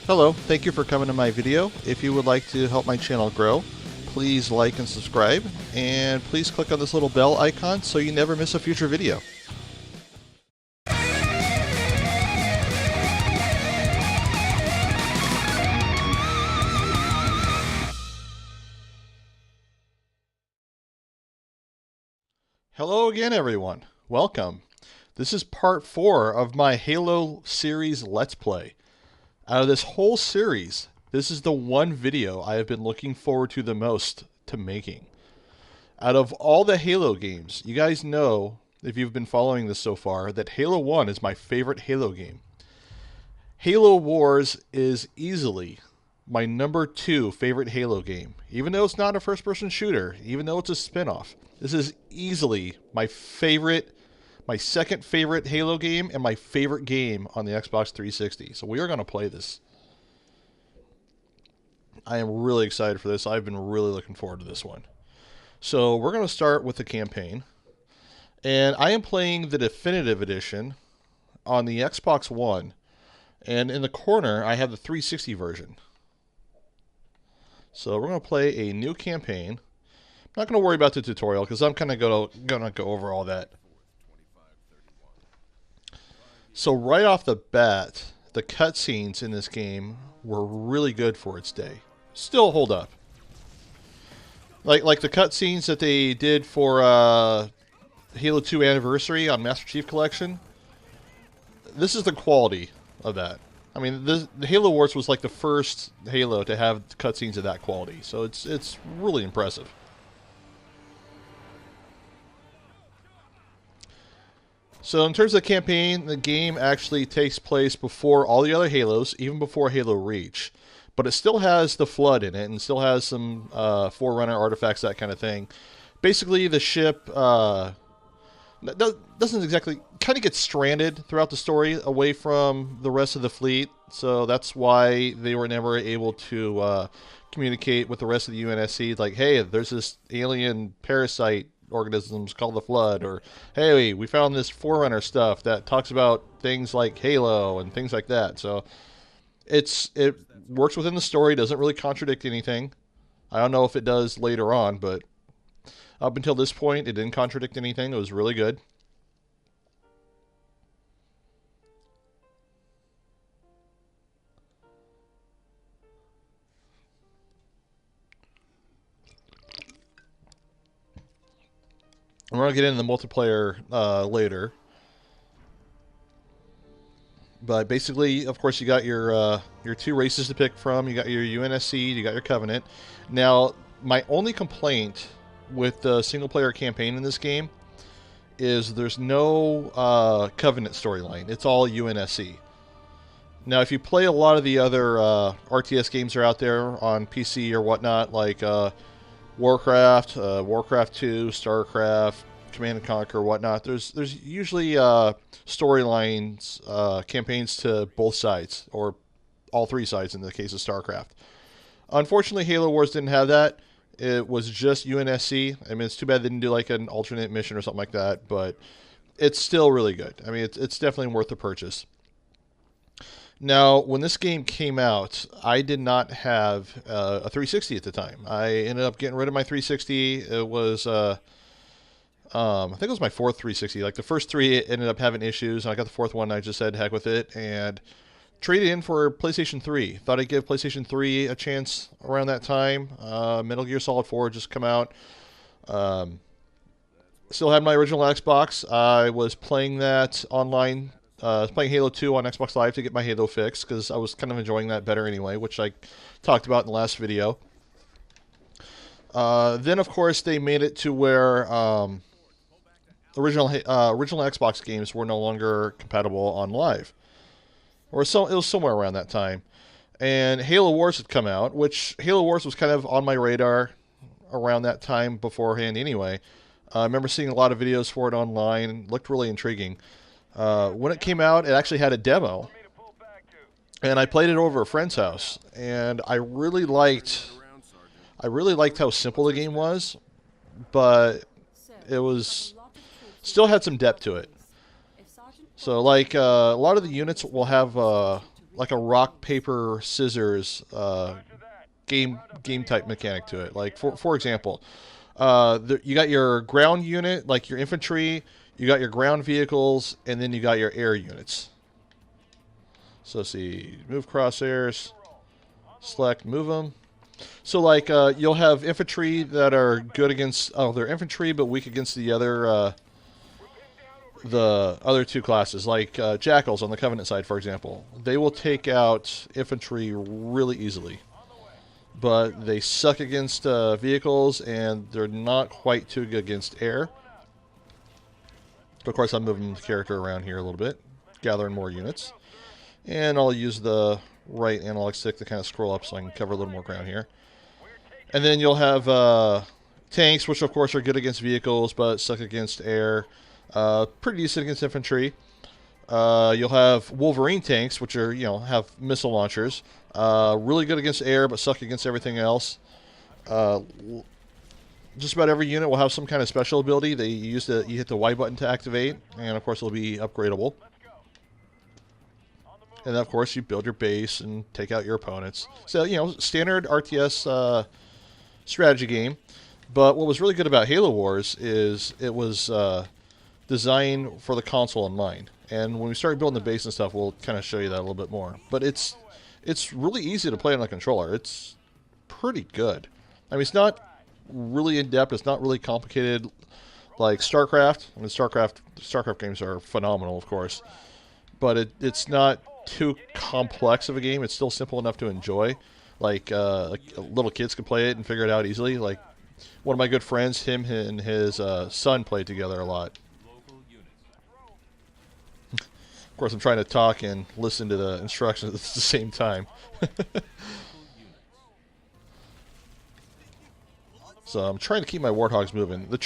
Hello, thank you for coming to my video. If you would like to help my channel grow, please like and subscribe, and please click on this little bell icon so you never miss a future video. Hello again, everyone. Welcome. This is part 4 of my Halo series Let's Play. Out of this whole series, this is the one video I have been looking forward to the most to making. Out of all the Halo games, you guys know, if you've been following this so far, that Halo 1 is my favorite Halo game. Halo Wars is easily my number 2 favorite Halo game. Even though it's not a first-person shooter, even though it's a spin-off, this is easily my second favorite Halo game and my favorite game on the Xbox 360. So we are going to play this. I am really excited for this. I've been really looking forward to this one. So we're going to start with the campaign. And I am playing the Definitive Edition on the Xbox One. And in the corner, I have the 360 version. So we're going to play a new campaign. I'm not going to worry about the tutorial because I'm kind of going to go over all that. So right off the bat, the cutscenes in this game were really good for its day. Still hold up. Like the cutscenes that they did for Halo 2 Anniversary on Master Chief Collection. This is the quality of that. I mean, the Halo Wars was like the first Halo to have cutscenes of that quality. So it's really impressive. So in terms of the campaign, the game actually takes place before all the other Halos, even before Halo Reach. But it still has the Flood in it, and still has some Forerunner artifacts, that kind of thing. Basically, the ship doesn't exactly... kind of gets stranded throughout the story away from the rest of the fleet. So that's why they were never able to communicate with the rest of the UNSC. Like, hey, there's this alien parasite organisms called the Flood, or hey, we found this Forerunner stuff that talks about things like Halo and things like that. So it works within the story, doesn't really contradict anything. I don't know if it does later on, but up until this point, it didn't contradict anything. It was really good. We're going to get into the multiplayer later. But basically, of course, you got your 2 races to pick from. You got your UNSC, you got your Covenant. Now, my only complaint with the single-player campaign in this game is there's no Covenant storyline. It's all UNSC. Now, if you play a lot of the other RTS games that are out there on PC or whatnot, like Warcraft, Warcraft 2, StarCraft, Command & Conquer, whatnot, there's usually storylines, campaigns to both sides, or all 3 sides in the case of StarCraft. Unfortunately, Halo Wars didn't have that. It was just UNSC. I mean, it's too bad they didn't do like an alternate mission or something like that, but it's still really good. I mean, it's definitely worth the purchase. Now, when this game came out, I did not have a 360 at the time. I ended up getting rid of my 360. It was, I think it was my 4th 360. Like, the first 3 ended up having issues, and I got the 4th one, and I just said, heck with it, and traded in for PlayStation 3. Thought I'd give PlayStation 3 a chance around that time. Metal Gear Solid 4 had just come out. Still had my original Xbox. I was playing that online. I was playing Halo 2 on Xbox Live to get my Halo fix, because I was kind of enjoying that better anyway, which I talked about in the last video. Then, of course, they made it to where original Xbox games were no longer compatible on Live. Or so, it was somewhere around that time. And Halo Wars had come out, which Halo Wars was kind of on my radar around that time beforehand anyway. I remember seeing a lot of videos for it online. It looked really intriguing. When it came out, it actually had a demo, and I played it over a friend's house, and I really liked how simple the game was, but it was still had some depth to it. So, like, a lot of the units will have like a rock paper scissors game type mechanic to it. Like for example, you got your ground unit, like your infantry, you got your ground vehicles, and then you got your air units. So let's see, move crosshairs, select, move them. So like you'll have infantry that are good against, they're infantry but weak against the other two classes, like jackals on the Covenant side, for example. They will take out infantry really easily, but they suck against vehicles, and they're not quite too good against air. Of course, I'm moving the character around here a little bit, gathering more units. And I'll use the right analog stick to kind of scroll up so I can cover a little more ground here. And then you'll have tanks, which of course are good against vehicles, but suck against air. Pretty decent against infantry. You'll have Wolverine tanks, which are, have missile launchers. Really good against air, but suck against everything else. Just about every unit will have some kind of special ability that you hit the Y button to activate, and of course it'll be upgradable. And then, of course, you build your base and take out your opponents. So, standard RTS strategy game. But what was really good about Halo Wars is it was designed for the console in mind. And when we start building the base and stuff, we'll kind of show you that a little bit more. But it's really easy to play on a controller. It's pretty good. I mean, it's not really in-depth. It's not really complicated like StarCraft. I mean, StarCraft games are phenomenal, of course. But it's not too complex of a game. It's still simple enough to enjoy. Like little kids can play it and figure it out easily. Like one of my good friends, him and his son played together a lot. Of course, I'm trying to talk and listen to the instructions at the same time. So I'm trying to keep my warthogs moving. The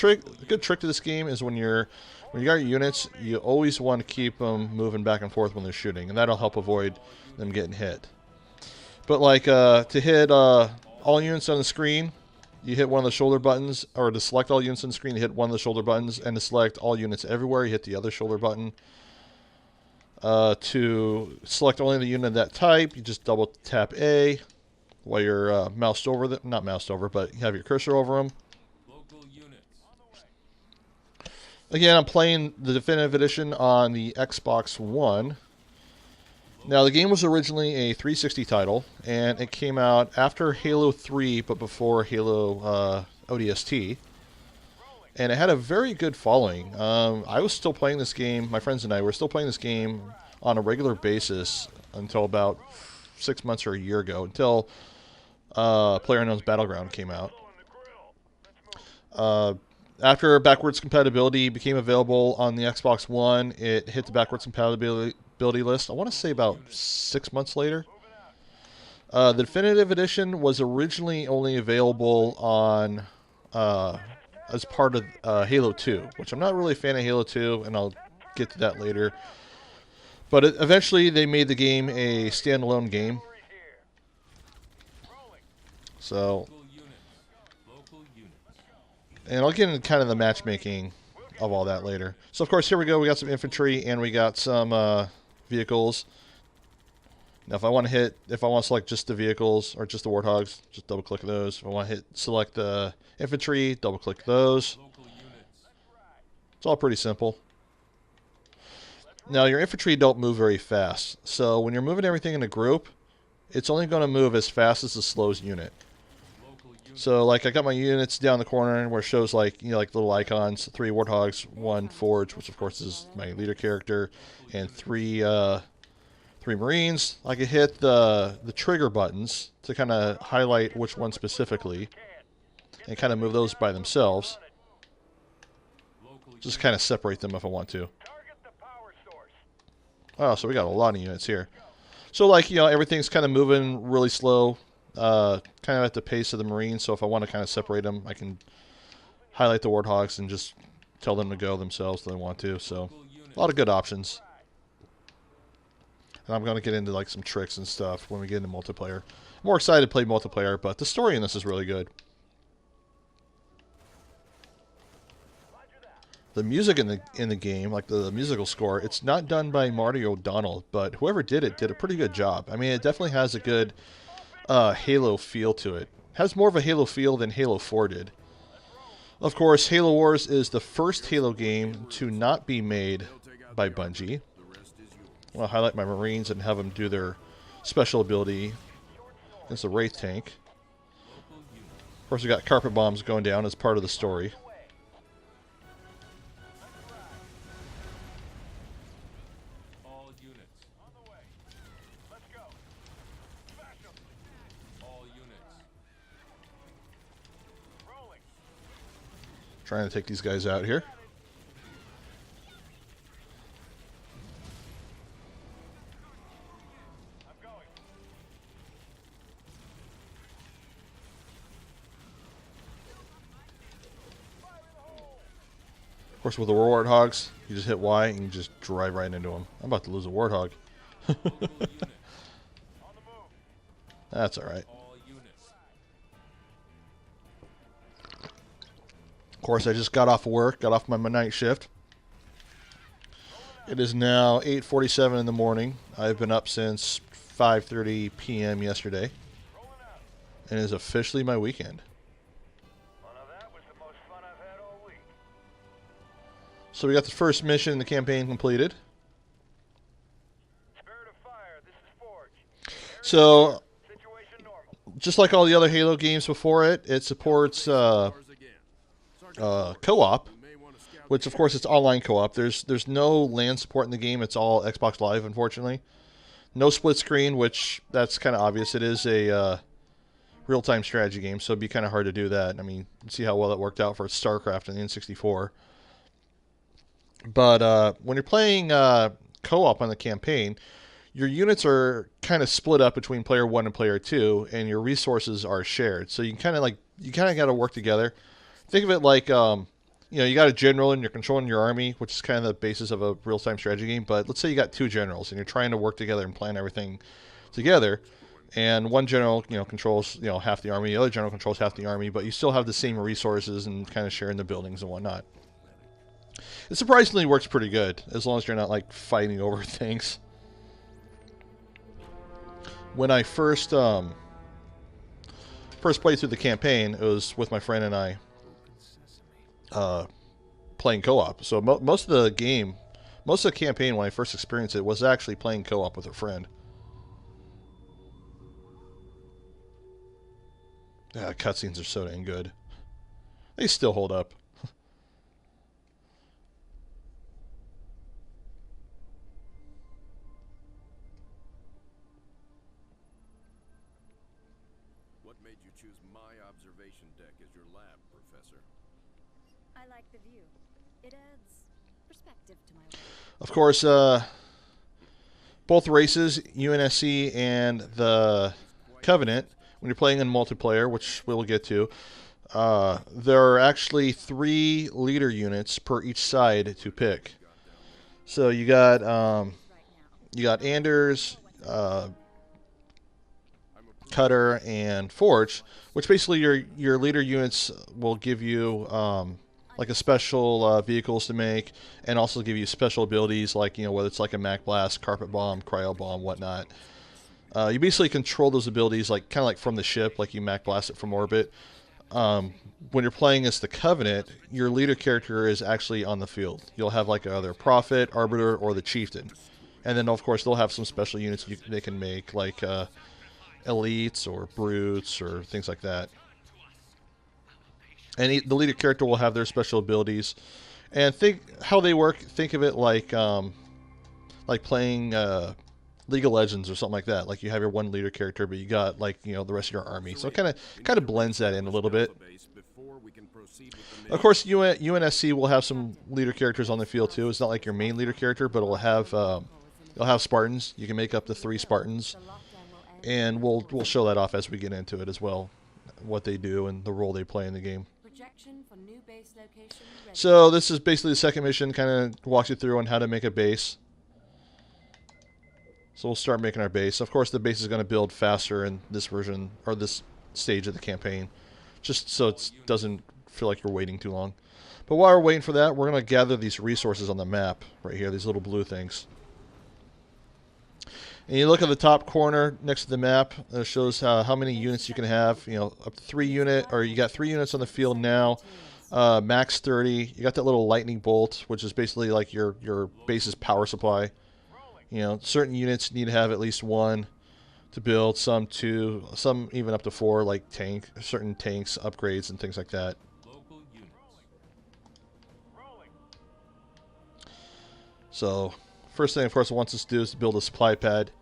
good trick to this game is when you got your units, you always want to keep them moving back and forth when they're shooting, and that'll help avoid them getting hit. But like to hit all units on the screen, you hit one of the shoulder buttons, or to select all units on the screen, you hit one of the shoulder buttons, and to select all units everywhere, you hit the other shoulder button. To select only the unit of that type, you just double tap A while you're moused over them. Not moused over, but you have your cursor over them. Again, I'm playing the Definitive Edition on the Xbox One. Now, the game was originally a 360 title, and it came out after Halo 3, but before Halo ODST. And it had a very good following. I was still playing this game, my friends and I were still playing this game on a regular basis until about 6 months or a year ago, until PlayerUnknown's Battleground came out. After backwards compatibility became available on the Xbox One, it hit the backwards compatibility list, I want to say about 6 months later. The Definitive Edition was originally only available on as part of Halo 2, which I'm not really a fan of Halo 2, and I'll get to that later. But eventually they made the game a standalone game. So, and I'll get into kind of the matchmaking of all that later. So, of course, here we go. We got some infantry, and we got some vehicles. Now, if I want to select just the vehicles, or just the warthogs, just double-click those. If I want to select the infantry, double-click those. It's all pretty simple. Now, your infantry don't move very fast. So, when you're moving everything in a group, it's only going to move as fast as the slowest unit. So, like, I got my units down the corner where it shows, like, like little icons. 3 warthogs, 1 forge, which, of course, is my leader character, and 3 marines. I can hit the trigger buttons to kind of highlight which one specifically, and kind of move those by themselves. Just kind of separate them if I want to. Oh, so we got a lot of units here. So, like, everything's kind of moving really slow, kind of at the pace of the Marines. So if I want to kind of separate them, I can highlight the warthogs and just tell them to go themselves if they want to. So a lot of good options. And I'm going to get into like some tricks and stuff when we get into multiplayer. I'm more excited to play multiplayer, but the story in this is really good. the music in the game, like the musical score, it's not done by Marty O'Donnell, but whoever did it did a pretty good job. I mean, it definitely has a good Halo feel to it. It has more of a Halo feel than Halo 4 did. Of course, Halo Wars is the first Halo game to not be made by Bungie. I want to highlight my Marines and have them do their special ability against the Wraith tank. Of course, we got carpet bombs going down as part of the story. All units. On the way. Let's go. Smash them. All units. Rolling. Trying to take these guys out here. Of course, with the Warthogs, you just hit Y and you just drive right into them. I'm about to lose a Warthog. That's alright. Of course, I just got off of work, got off my night shift. It is now 8:47 in the morning. I've been up since 5:30 p.m. yesterday. And it is officially my weekend. So we got the first mission in the campaign completed. So, just like all the other Halo games before it, it supports co-op, which of course it's online co-op. There's no LAN support in the game. It's all Xbox Live, unfortunately. No split screen, which that's kind of obvious. It is a real-time strategy game, so it'd be kind of hard to do that. I mean, see how well that worked out for StarCraft and the N64. But when you're playing co-op on the campaign, your units are kind of split up between player 1 and player 2, and your resources are shared. So you kind of got to work together. Think of it like you got a general and you're controlling your army, which is kind of the basis of a real-time strategy game. But let's say you got 2 generals and you're trying to work together and plan everything together. And one general controls half the army, the other general controls half the army, but you still have the same resources and kind of sharing the buildings and whatnot. It surprisingly works pretty good, as long as you're not like fighting over things. When I first played through the campaign, it was with my friend and I playing co-op. So most of the campaign when I first experienced it was actually playing co-op with a friend. Yeah, cutscenes are so dang good. They still hold up. What made you choose my observation deck as your lab, Professor? I like the view. It adds perspective to my work. Of course, both races, UNSC and the Covenant, when you're playing in multiplayer, which we'll get to, there are actually 3 leader units per each side to pick. So you got Anders, Cutter, and Forge, which basically your leader units will give you like a special vehicles to make, and also give you special abilities like whether it's like a Mac Blast, Carpet Bomb, Cryo Bomb, whatnot. You basically control those abilities kind of like from the ship, like you Mac Blast it from orbit. When you're playing as the Covenant, your leader character is actually on the field. You'll have like either Prophet, Arbiter, or the Chieftain, and then of course they'll have some special units they can make, like elites or brutes or things like that. And the leader character will have their special abilities. And think how they work. Think of it like playing League of Legends or something like that. Like you have your one leader character, but you got the rest of your army. So it kind of blends that in a little bit. Of course, UNSC will have some leader characters on the field too. It's not like your main leader character, but it'll have Spartans. You can make up to 3 Spartans, and we'll show that off as we get into it as well, what they do and the role they play in the game. So this is basically the second mission. Kind of walks you through on how to make a base. So we'll start making our base. Of course, the base is going to build faster in this version or this stage of the campaign, just so it doesn't feel like you're waiting too long. But while we're waiting for that, we're going to gather these resources on the map right here, these little blue things. And you look at the top corner next to the map, it shows how many units you can have. You know, up to 3 unit, or you got 3 units on the field now, max 30. You got that little lightning bolt, which is basically like your base's power supply. You know, certain units need to have at least 1 to build, some 2, some even up to 4, like certain tanks, upgrades, and things like that. Local units. So, first thing, of course, it wants us to do is to build a supply pad.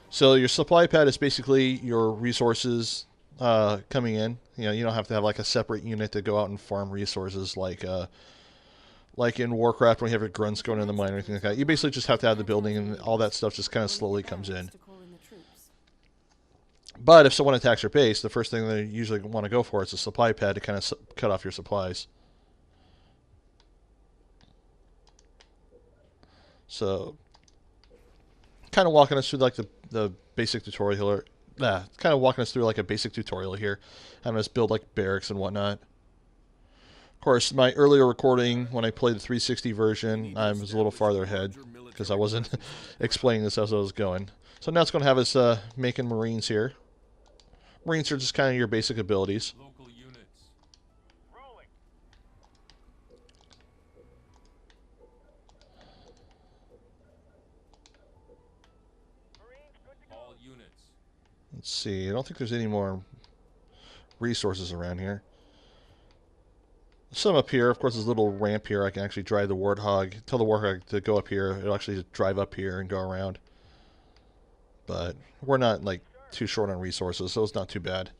So your supply pad is basically your resources coming in. You know, you don't have to have like a separate unit to go out and farm resources like in Warcraft when you have your grunts going in the mine or anything like that. You basically just have to have the building, and all that stuff just kind of slowly comes in. But if someone attacks your base, the first thing they usually want to go for is a supply pad to kind of cut off your supplies. So, kind of walking us through like the basic tutorial here. Kind of walking us through like a basic tutorial here. Having us build like barracks and whatnot. Of course, my earlier recording when I played the 360 version, I was a little farther ahead because I wasn't explaining this as I was going. So now it's going to have us making Marines here. Marines are just kind of your basic abilities. Local units. Rolling. All units. Let's see. I don't think there's any more resources around here. Some up here. Of course, there's a little ramp here. I can actually drive the Warthog. Tell the Warthog to go up here. It'll actually just drive up here and go around. But we're not like too short on resources, so it's not too bad.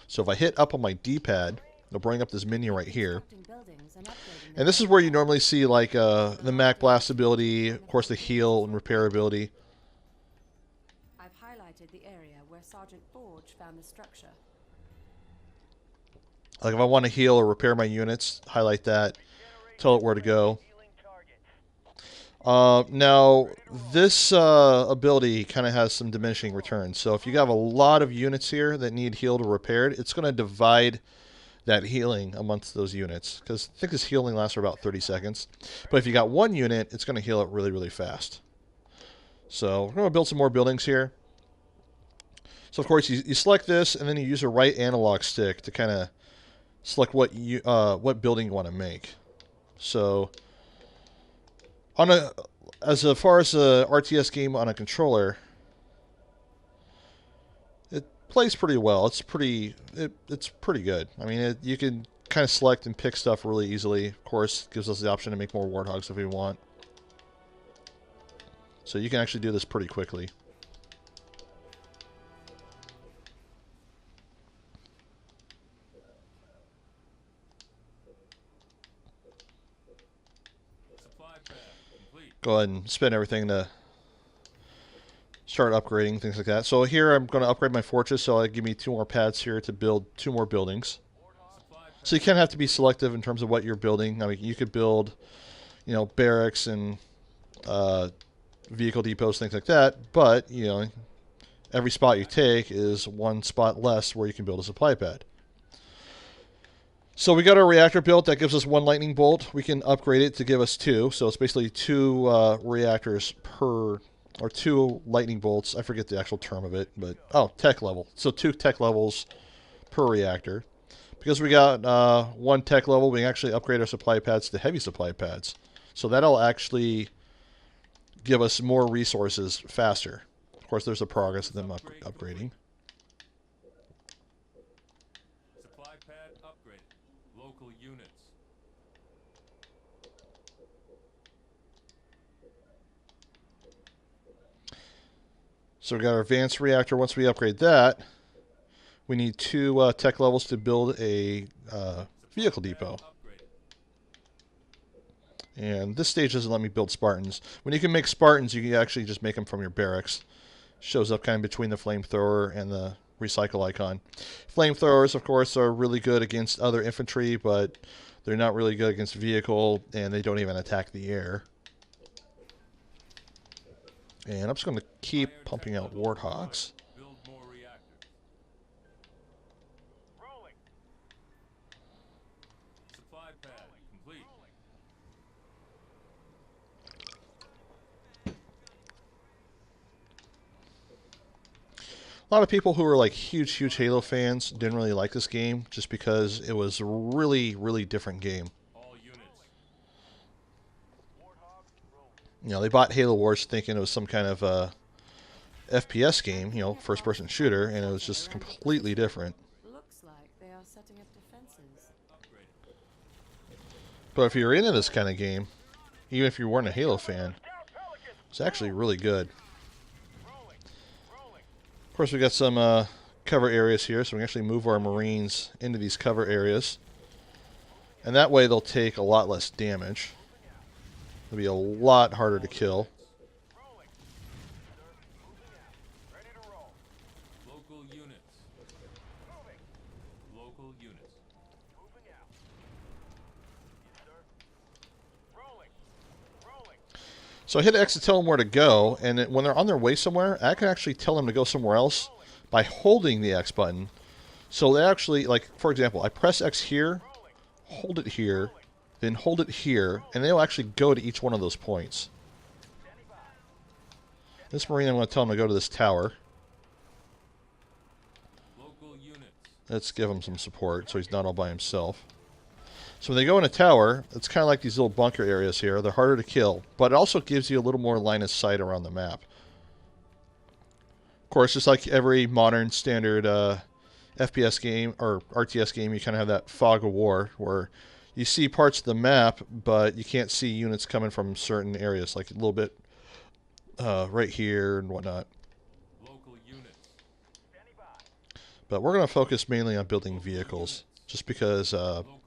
So if I hit up on my D-pad, it'll bring up this menu right here. And this is where you normally see like the Mac Blast ability, of course the heal and repair ability. I've highlighted the area where Sergeant Forge found the structure. Like if I want to heal or repair my units, highlight that, tell it where to go. Now, this ability kind of has some diminishing returns. So if you have a lot of units here that need healed or repaired, it's going to divide that healing amongst those units. Because I think this healing lasts for about 30 seconds. But if you got 1 unit, it's going to heal it really, really fast. So we're going to build some more buildings here. So of course, you select this, and then you use a right analog stick to kind of select what building you want to make. So as far as a RTS game on a controller, it plays pretty well. It's pretty good. I mean, you can kind of select and pick stuff really easily. Of course, it gives us the option to make more Warthogs if we want. So you can actually do this pretty quickly. Go ahead and spend everything to start upgrading, things like that. So here I'm going to upgrade my fortress, so it'll give me 2 more pads here to build 2 more buildings. So you kind of have to be selective in terms of what you're building. I mean, you could build, you know, barracks and vehicle depots, things like that, but, you know, every spot you take is 1 spot less where you can build a supply pad. So we got our reactor built. That gives us 1 lightning bolt. We can upgrade it to give us 2. So it's basically 2 reactors per, or 2 lightning bolts. I forget the actual term of it, but tech level. So 2 tech levels per reactor. Because we got 1 tech level, we can actually upgrade our supply pads to heavy supply pads. So that'll actually give us more resources faster. Of course, there's a progress of them upgrading. Supply pad upgraded. Local units. So we got our advanced reactor. Once we upgrade that, we need 2 tech levels to build a vehicle depot. And this stage doesn't let me build Spartans. When you can make Spartans, you can actually just make them from your barracks. Shows up kind of between the flamethrower and the recycle icon. Flamethrowers, of course, are really good against other infantry, but they're not really good against vehicle, and they don't even attack the air. And I'm just going to keep pumping out Warthogs. Build more reactors. Rolling. A lot of people who were like huge Halo fans didn't really like this game just because it was a really different game. All units. You know, they bought Halo Wars thinking it was some kind of FPS game, you know, first-person shooter, and it was just completely different. Looks like they are setting up defenses. But if you're into this kind of game, even if you weren't a Halo fan, it's actually really good. Of course, we got some cover areas here, so we can actually move our Marines into these cover areas. And that way they'll take a lot less damage. It'll be a lot harder to kill. Local units. Local units. So I hit X to tell them where to go, and when they're on their way somewhere, I can actually tell them to go somewhere else by holding the X button. So they actually, like, for example, I press X here, hold it here, then hold it here, and they'll actually go to each one of those points. This Marine, I'm going to tell him to go to this tower. Local units. Let's give him some support so he's not all by himself. So when they go in a tower, it's kind of like these little bunker areas here. They're harder to kill, but it also gives you a little more line of sight around the map. Of course, just like every modern standard FPS game or RTS game, you kind of have that fog of war where you see parts of the map, but you can't see units coming from certain areas, like a little bit right here and whatnot. Local units. But we're going to focus mainly on building vehicles, just because Local units.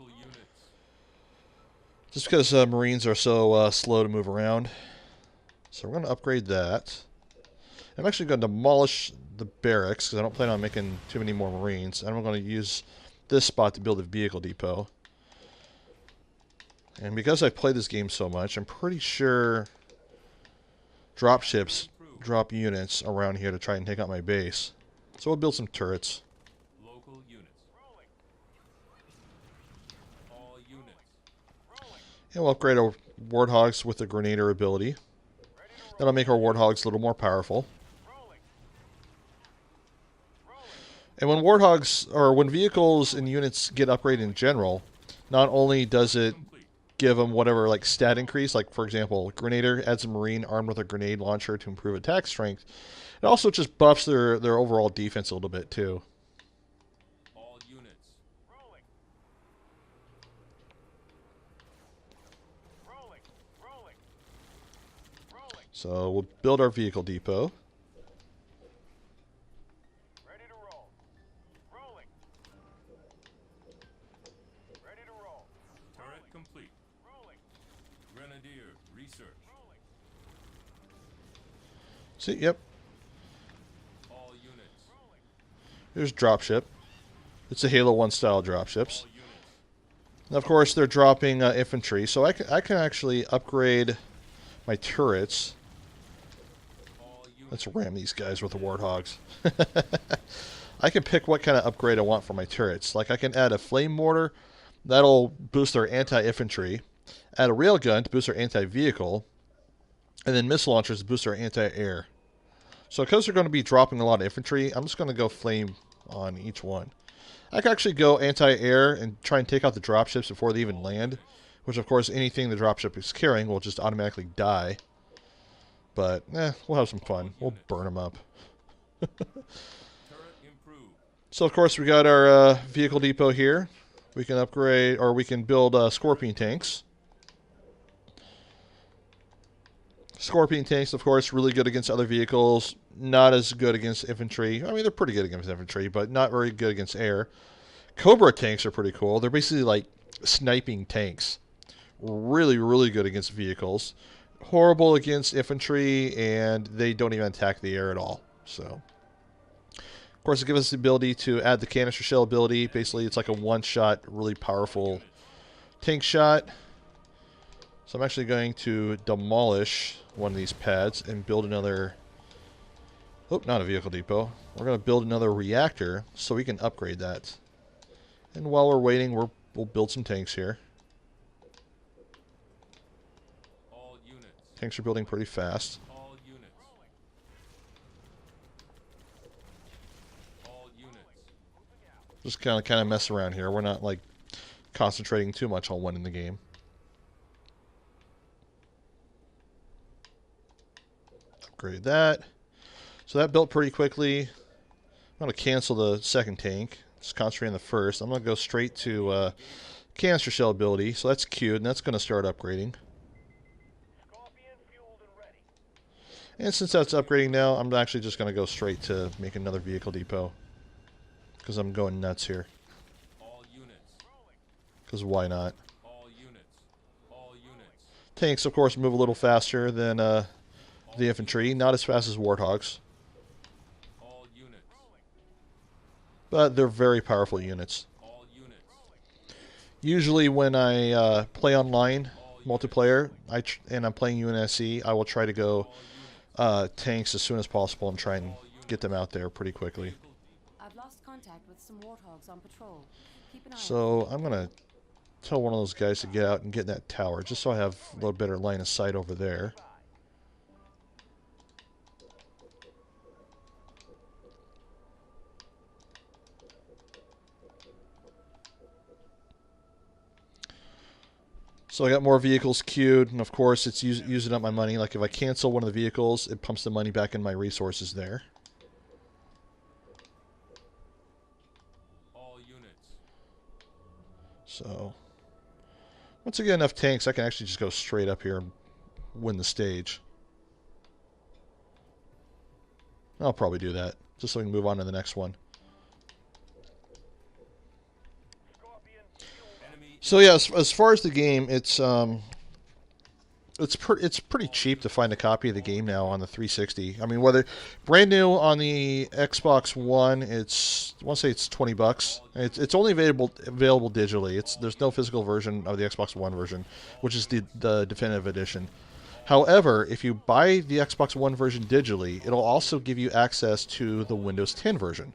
Marines are so slow to move around. So we're going to upgrade that. I'm actually going to demolish the barracks because I don't plan on making too many more Marines. And I'm going to use this spot to build a vehicle depot. And because I've played this game so much, I'm pretty sure dropships drop units around here to try and take out my base. So we'll build some turrets. Local units. All units. And we'll upgrade our Warthogs with the Grenadier ability. That'll make our Warthogs a little more powerful. And when Warthogs, or when vehicles and units get upgraded in general, not only does it give them whatever like stat increase, like for example, Grenadier adds a Marine armed with a grenade launcher to improve attack strength, it also just buffs their overall defense a little bit too. All units. So we'll build our vehicle depot. Ready to roll. Rolling. Ready to roll. Turret complete. Rolling. Grenadier research. See, yep. All units. Here's dropship. It's a Halo 1 style dropships. All units. And of course, they're dropping infantry, so I can actually upgrade my turrets. All units. Let's ram these guys with the Warthogs. I can pick what kind of upgrade I want for my turrets. Like I can add a flame mortar, that'll boost their anti-infantry. Add a railgun to boost their anti-vehicle. And then missile launchers to boost their anti-air. So because they're going to be dropping a lot of infantry, I'm just going to go flame on each one. I can actually go anti-air and try and take out the dropships before they even land. Which, of course, anything the dropship is carrying will just automatically die. But, we'll have some fun. We'll burn them up. Turret improved. So, of course, we got our vehicle depot here. We can upgrade, or we can build Scorpion tanks. Scorpion tanks, of course, really good against other vehicles. Not as good against infantry. I mean, they're pretty good against infantry, but not very good against air. Cobra tanks are pretty cool. They're basically like sniping tanks. Really good against vehicles. Horrible against infantry, and they don't even attack the air at all. So, of course, it gives us the ability to add the canister shell ability. Basically, it's like a one-shot, really powerful tank shot. So I'm actually going to demolish one of these pads and build another... Oh, not a vehicle depot. We're going to build another reactor so we can upgrade that. And while we're waiting, we'll build some tanks here. All units. Tanks are building pretty fast. All units. Just kind of mess around here. We're not like concentrating too much on winning the game. Upgrade that. So that built pretty quickly. I'm going to cancel the second tank. Just concentrate on the first. I'm going to go straight to canister shell ability. So that's queued, and that's going to start upgrading. And since that's upgrading now, I'm actually just going to go straight to make another vehicle depot. Because I'm going nuts here. Because why not? Tanks, of course, move a little faster than the infantry. Not as fast as warthogs. But they're very powerful units. Usually when I play online, multiplayer, and I'm playing UNSC, I will try to go tanks as soon as possible and try and get them out there pretty quickly. I've lost contact with some warthogs on patrol. Keep an eye So I'm going to tell one of those guys to get out and get in that tower, just so I have a little better line of sight over there. So I got more vehicles queued, and of course it's using up my money. Like if I cancel one of the vehicles, it pumps the money back in my resources there. All units. So once I get enough tanks, I can actually just go straight up here and win the stage. I'll probably do that, just so we can move on to the next one. So yeah, as far as the game, it's pretty cheap to find a copy of the game now on the 360. I mean, whether brand new on the Xbox One, I want to say it's $20. It's only available digitally. There's no physical version of the Xbox One version, which is the definitive edition. However, if you buy the Xbox One version digitally, it'll also give you access to the Windows 10 version.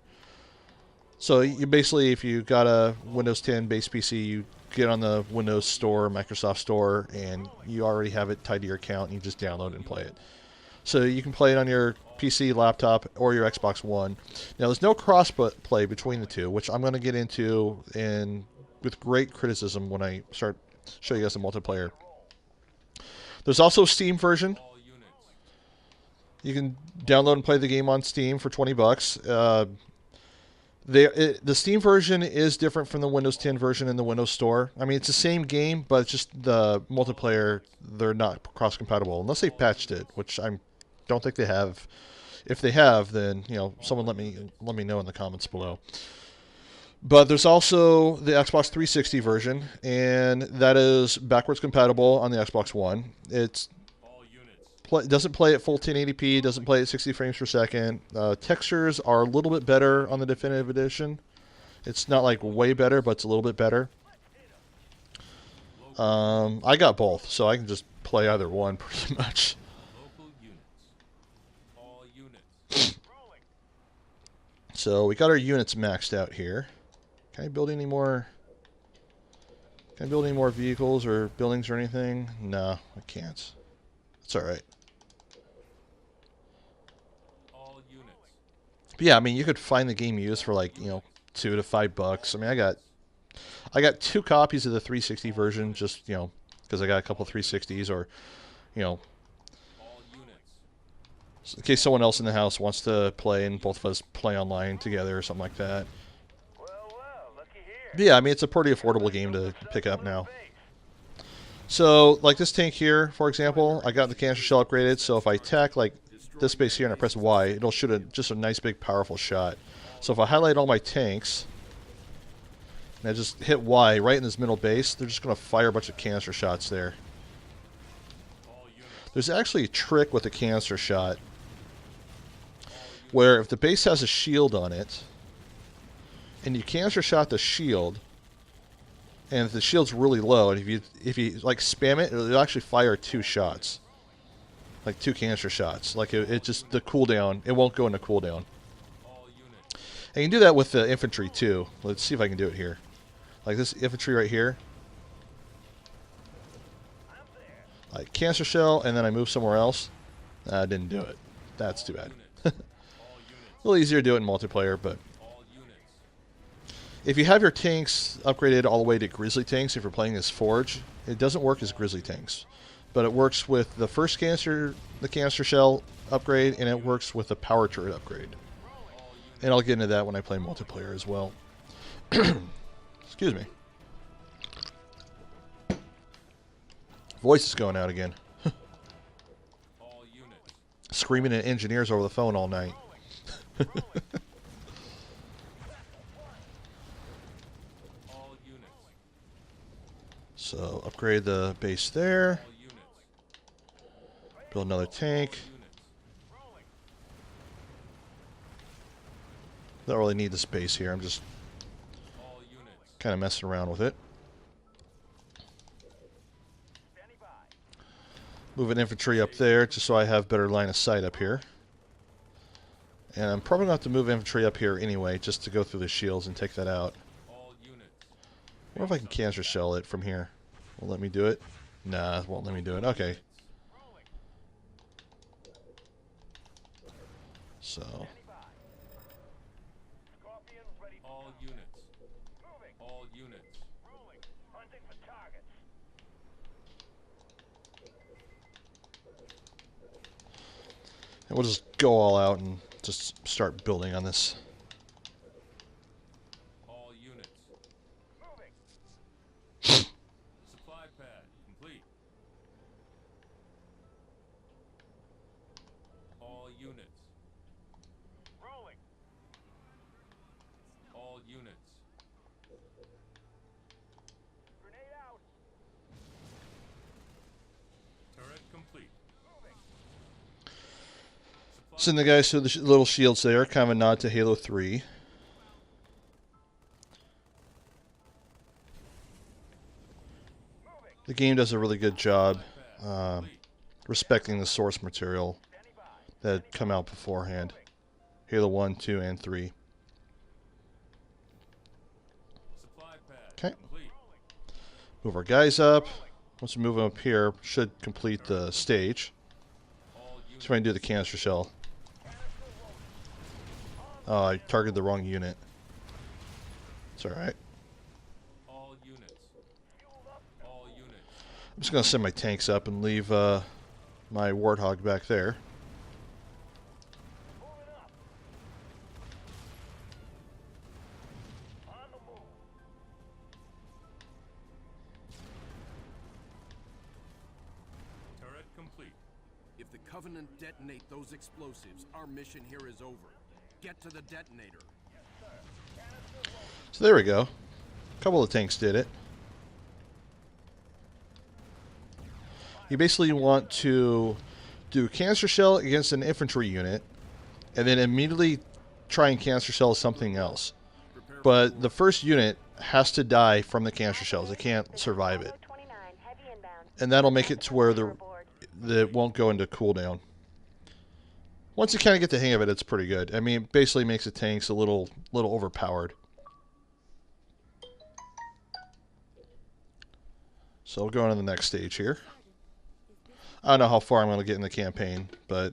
So you basically, if you got a Windows 10 base PC, you get on the Windows Store, Microsoft Store, and you already have it tied to your account, and you just download it and play it. So you can play it on your PC, laptop, or your Xbox One. Now, there's no cross-play between the two, which I'm going to get into with great criticism when I start showing you guys the multiplayer. There's also a Steam version. You can download and play the game on Steam for $20. The Steam version is different from the Windows 10 version in the Windows Store. I mean, it's the same game, but it's just the multiplayer, they're not cross-compatible. Unless they patched it, which I don't think they have. If they have, then, someone let me know in the comments below. But there's also the Xbox 360 version, and that is backwards compatible on the Xbox One. It doesn't play at full 1080p, doesn't play at 60 frames per second. Textures are a little bit better on the definitive edition. It's not like way better, but it's a little bit better. I got both, so I can just play either one pretty much. So we got our units maxed out here. Can I build any more? Can I build any more vehicles or buildings or anything? No, I can't. It's all right. But yeah, I mean, you could find the game used for like, $2 to $5. I mean, I got 2 copies of the 360 version, just because I got a couple 360s, or in case someone else in the house wants to play and both of us play online together or something like that. But yeah, I mean, it's a pretty affordable game to pick up now. So, like this tank here, for example, I got the canister shell upgraded, so if I attack like this base here and I press Y, it'll shoot just a nice big powerful shot. So if I highlight all my tanks and I just hit Y right in this middle base, they're just going to fire a bunch of canister shots there. There's actually a trick with the canister shot where if the base has a shield on it and you canister shot the shield, and if the shield's really low, and if you like spam it, it'll actually fire 2 shots. Like 2 canister shots. Like it just, the cooldown, it won't go into cooldown. And you can do that with the infantry too. Let's see if I can do it here. Like this infantry right here. Like canister shell, and then I move somewhere else. I didn't do it. That's too bad. A little easier to do it in multiplayer, but If you have your tanks upgraded all the way to grizzly tanks, if you're playing as Forge, it doesn't work as grizzly tanks. But it works with the first canister, the canister shell upgrade, and it works with the power turret upgrade. And I'll get into that when I play multiplayer as well. Excuse me. Voice is going out again. All units. Screaming at engineers over the phone all night. All units. So, upgrade the base there. All units. Build another tank. Units. Don't really need the space here. I'm just All units. kind of messing around with it. Moving infantry up there just so I have better line of sight up here. And I'm probably going to have to move infantry up here anyway just to go through the shields and take that out. All units. I wonder if I can canister shell it from here. Will it let me do it? Nah, it won't let me do it. Okay. So, All units. All units. and we'll just go all out and just start building on this. All units. Supply pad complete. All units. All units. Turret complete. Send the guys to the little shields there, kind of a nod to Halo 3. The game does a really good job respecting the source material that had come out beforehand. Halo 1, 2, and 3. Supply pad Okay. complete. Move our guys up. Once we move them up here, should complete the stage. All units. Try and do the canister shell. Oh, I targeted the wrong unit. It's alright. All units. All units. I'm just going to send my tanks up and leave my Warthog back there. Turret complete. If the Covenant detonate those explosives, our mission here is over. Get to the detonator. So there we go. A couple of tanks did it. You basically want to do canister shell against an infantry unit, and then immediately try and canister shell something else. But the first unit has to die from the canister shells. It can't survive it. And that'll make it to where it won't go into cooldown. Once you kind of get the hang of it, it's pretty good. I mean, it basically makes the tanks a little overpowered. So we'll go on to the next stage here. I don't know how far I'm going to get in the campaign, but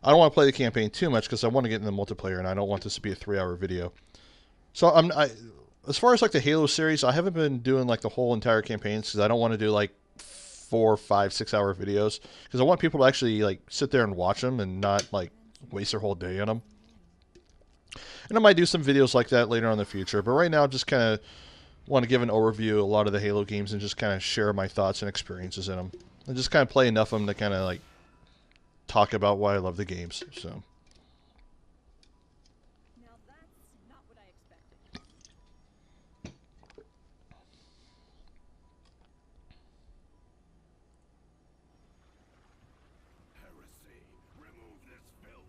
I don't want to play the campaign too much because I want to get in the multiplayer, and I don't want this to be a 3-hour video. So as far as like the Halo series, I haven't been doing like the whole entire campaigns because I don't want to do like 4, 5, 6-hour videos because I want people to actually like sit there and watch them and not like waste their whole day on them. And I might do some videos like that later on in the future, but right now I just kind of want to give an overview of a lot of the Halo games and just kind of share my thoughts and experiences in them. And just kind of play enough of them to kind of like talk about why I love the games. So. Now that's not what I expected. Heresy. Remove this filth.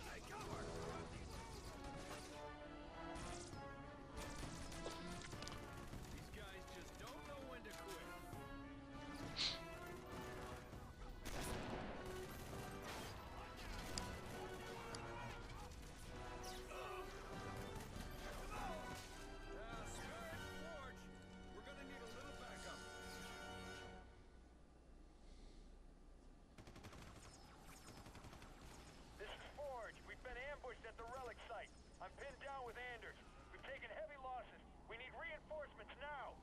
Take cover. These guys just don't know when to quit. I'm pinned down with Anders. We've taken heavy losses. We need reinforcements now.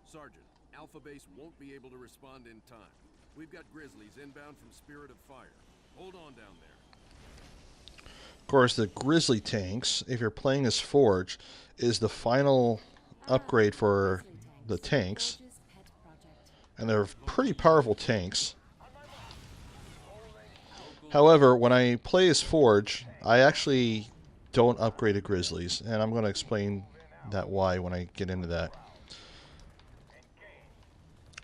Sergeant, Alpha Base won't be able to respond in time. We've got Grizzlies inbound from Spirit of Fire. Hold on down there. Of course, the Grizzly tanks, if you're playing as Forge, is the final upgrade for the tanks. Forge's pet project. And they're pretty powerful tanks. However, when I play as Forge, I actually don't upgrade to Grizzlies, and I'm going to explain that why when I get into that.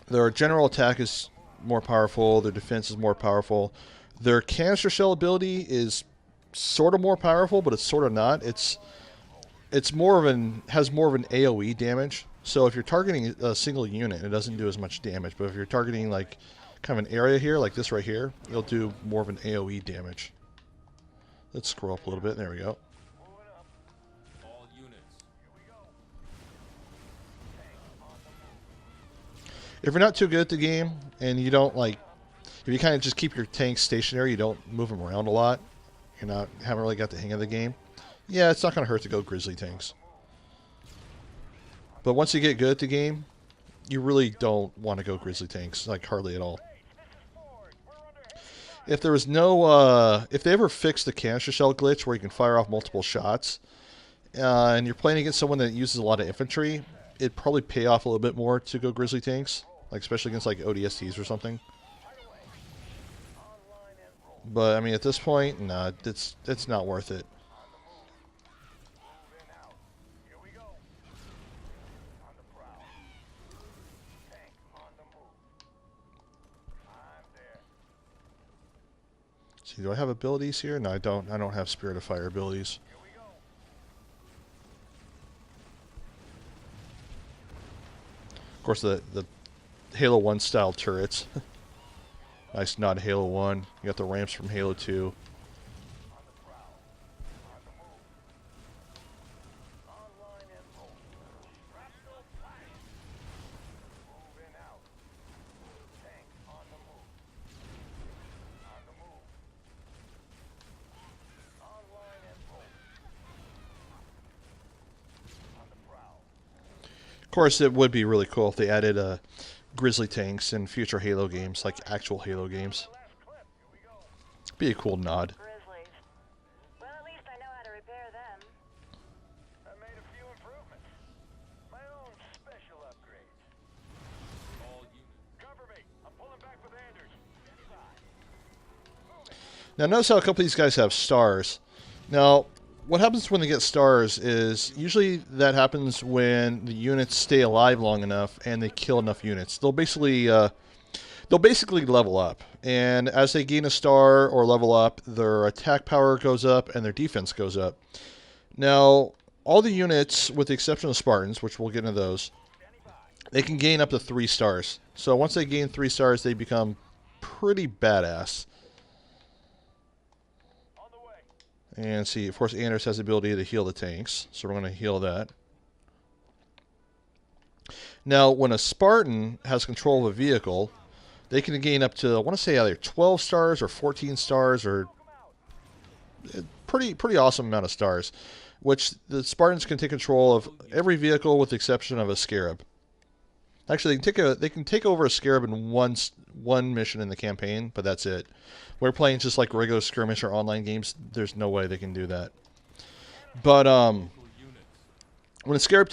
Their general attack is more powerful, their defense is more powerful. Their canister shell ability is sort of more powerful, but it's sort of not. It's more of an has more of an AoE damage. So if you're targeting a single unit, it doesn't do as much damage. But if you're targeting like kind of an area here, like this right here, it'll do more of an AoE damage. Let's scroll up a little bit. There we go. All units. If you're not too good at the game and you don't like, if you kind of just keep your tanks stationary, you don't move them around a lot, haven't really got the hang of the game, yeah, it's not going to hurt to go Grizzly tanks. But once you get good at the game, you really don't want to go Grizzly tanks, like hardly at all. If there was no, if they ever fixed the canister shell glitch where you can fire off multiple shots, and you're playing against someone that uses a lot of infantry, it'd probably pay off a little bit more to go Grizzly tanks, like especially against like ODSTs or something. But I mean, at this point, nah, it's not worth it. See, do I have abilities here? No, I don't. I don't have Spirit of Fire abilities. Of course, the Halo 1 style turrets. Nice nod to Halo 1. You got the ramps from Halo 2. Of course, it would be really cool if they added Grizzly tanks in future Halo games, like actual Halo games. Be a cool nod. Grizzlies. Well, at least I know how to repair them. I made a few improvements. My own special upgrades. All units. Cover me. I'm pulling back with Anders. Now, notice how a couple of these guys have stars. Now, what happens when they get stars is usually that happens when the units stay alive long enough and they kill enough units. They'll basically level up, and as they gain a star or level up, their attack power goes up and their defense goes up. Now, all the units, with the exception of Spartans, which we'll get into those, they can gain up to 3 stars. So once they gain 3 stars, they become pretty badass. And see, of course, Anders has the ability to heal the tanks, so we're going to heal that. Now, when a Spartan has control of a vehicle, they can gain up to, I want to say, either 12 stars or 14 stars, or pretty awesome amount of stars, which the Spartans can take control of every vehicle with the exception of a Scarab. Actually, they can take over a Scarab in one mission in the campaign, but that's it. We're playing just like regular skirmish or online games. There's no way they can do that. But when a Scarab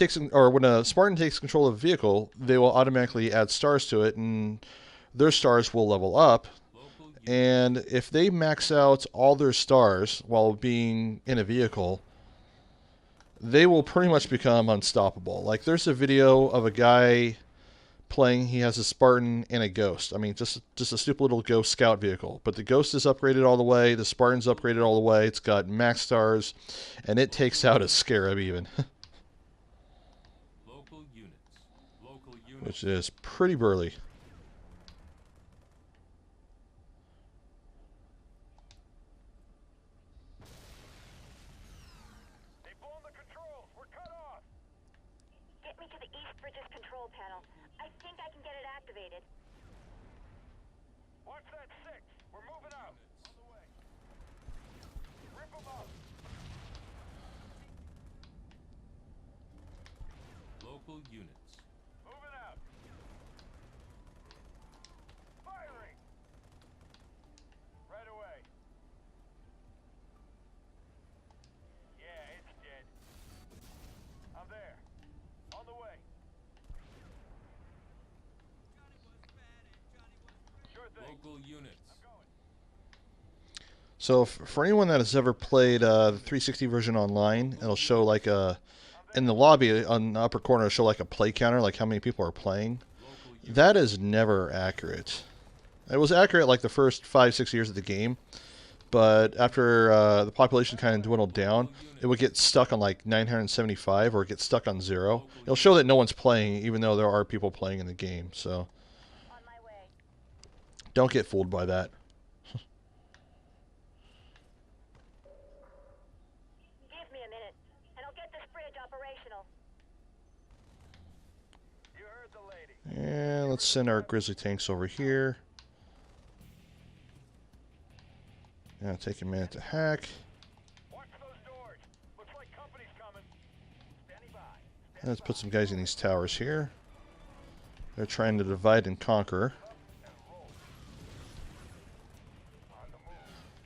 when a Spartan takes control of a vehicle, they will automatically add stars to it, and their stars will level up. And if they max out all their stars while being in a vehicle, they will pretty much become unstoppable. Like, there's a video of a guy playing, he has a Spartan and a Ghost. I mean, just a stupid little Ghost scout vehicle. But the Ghost is upgraded all the way, the Spartan's upgraded all the way, it's got max stars, and it takes out a Scarab even. Local units. Which is pretty burly. They've blown the controls. We're cut off. Get me to the East Bridges control panel. I think I can get it activated. Watch that 6. We're moving out. On the way. Rip them up. Local units. So for anyone that has ever played the 360 version online, it'll show like a in the lobby on the upper corner, it'll show like a play counter, like how many people are playing. That is never accurate. It was accurate like the first 5-6 years of the game, but after the population kind of dwindled down, it would get stuck on like 975 or get stuck on 0. It'll show that no one's playing, even though there are people playing in the game. So On my way. don't get fooled by that. Give me a minute, and I'll get this bridge operational. You heard the lady. And let's send our grizzly tanks over here. Now take a minute to hack. Watch those doors. Looks like company's coming. Standing by. Let's put some guys in these towers here. They're trying to divide and conquer.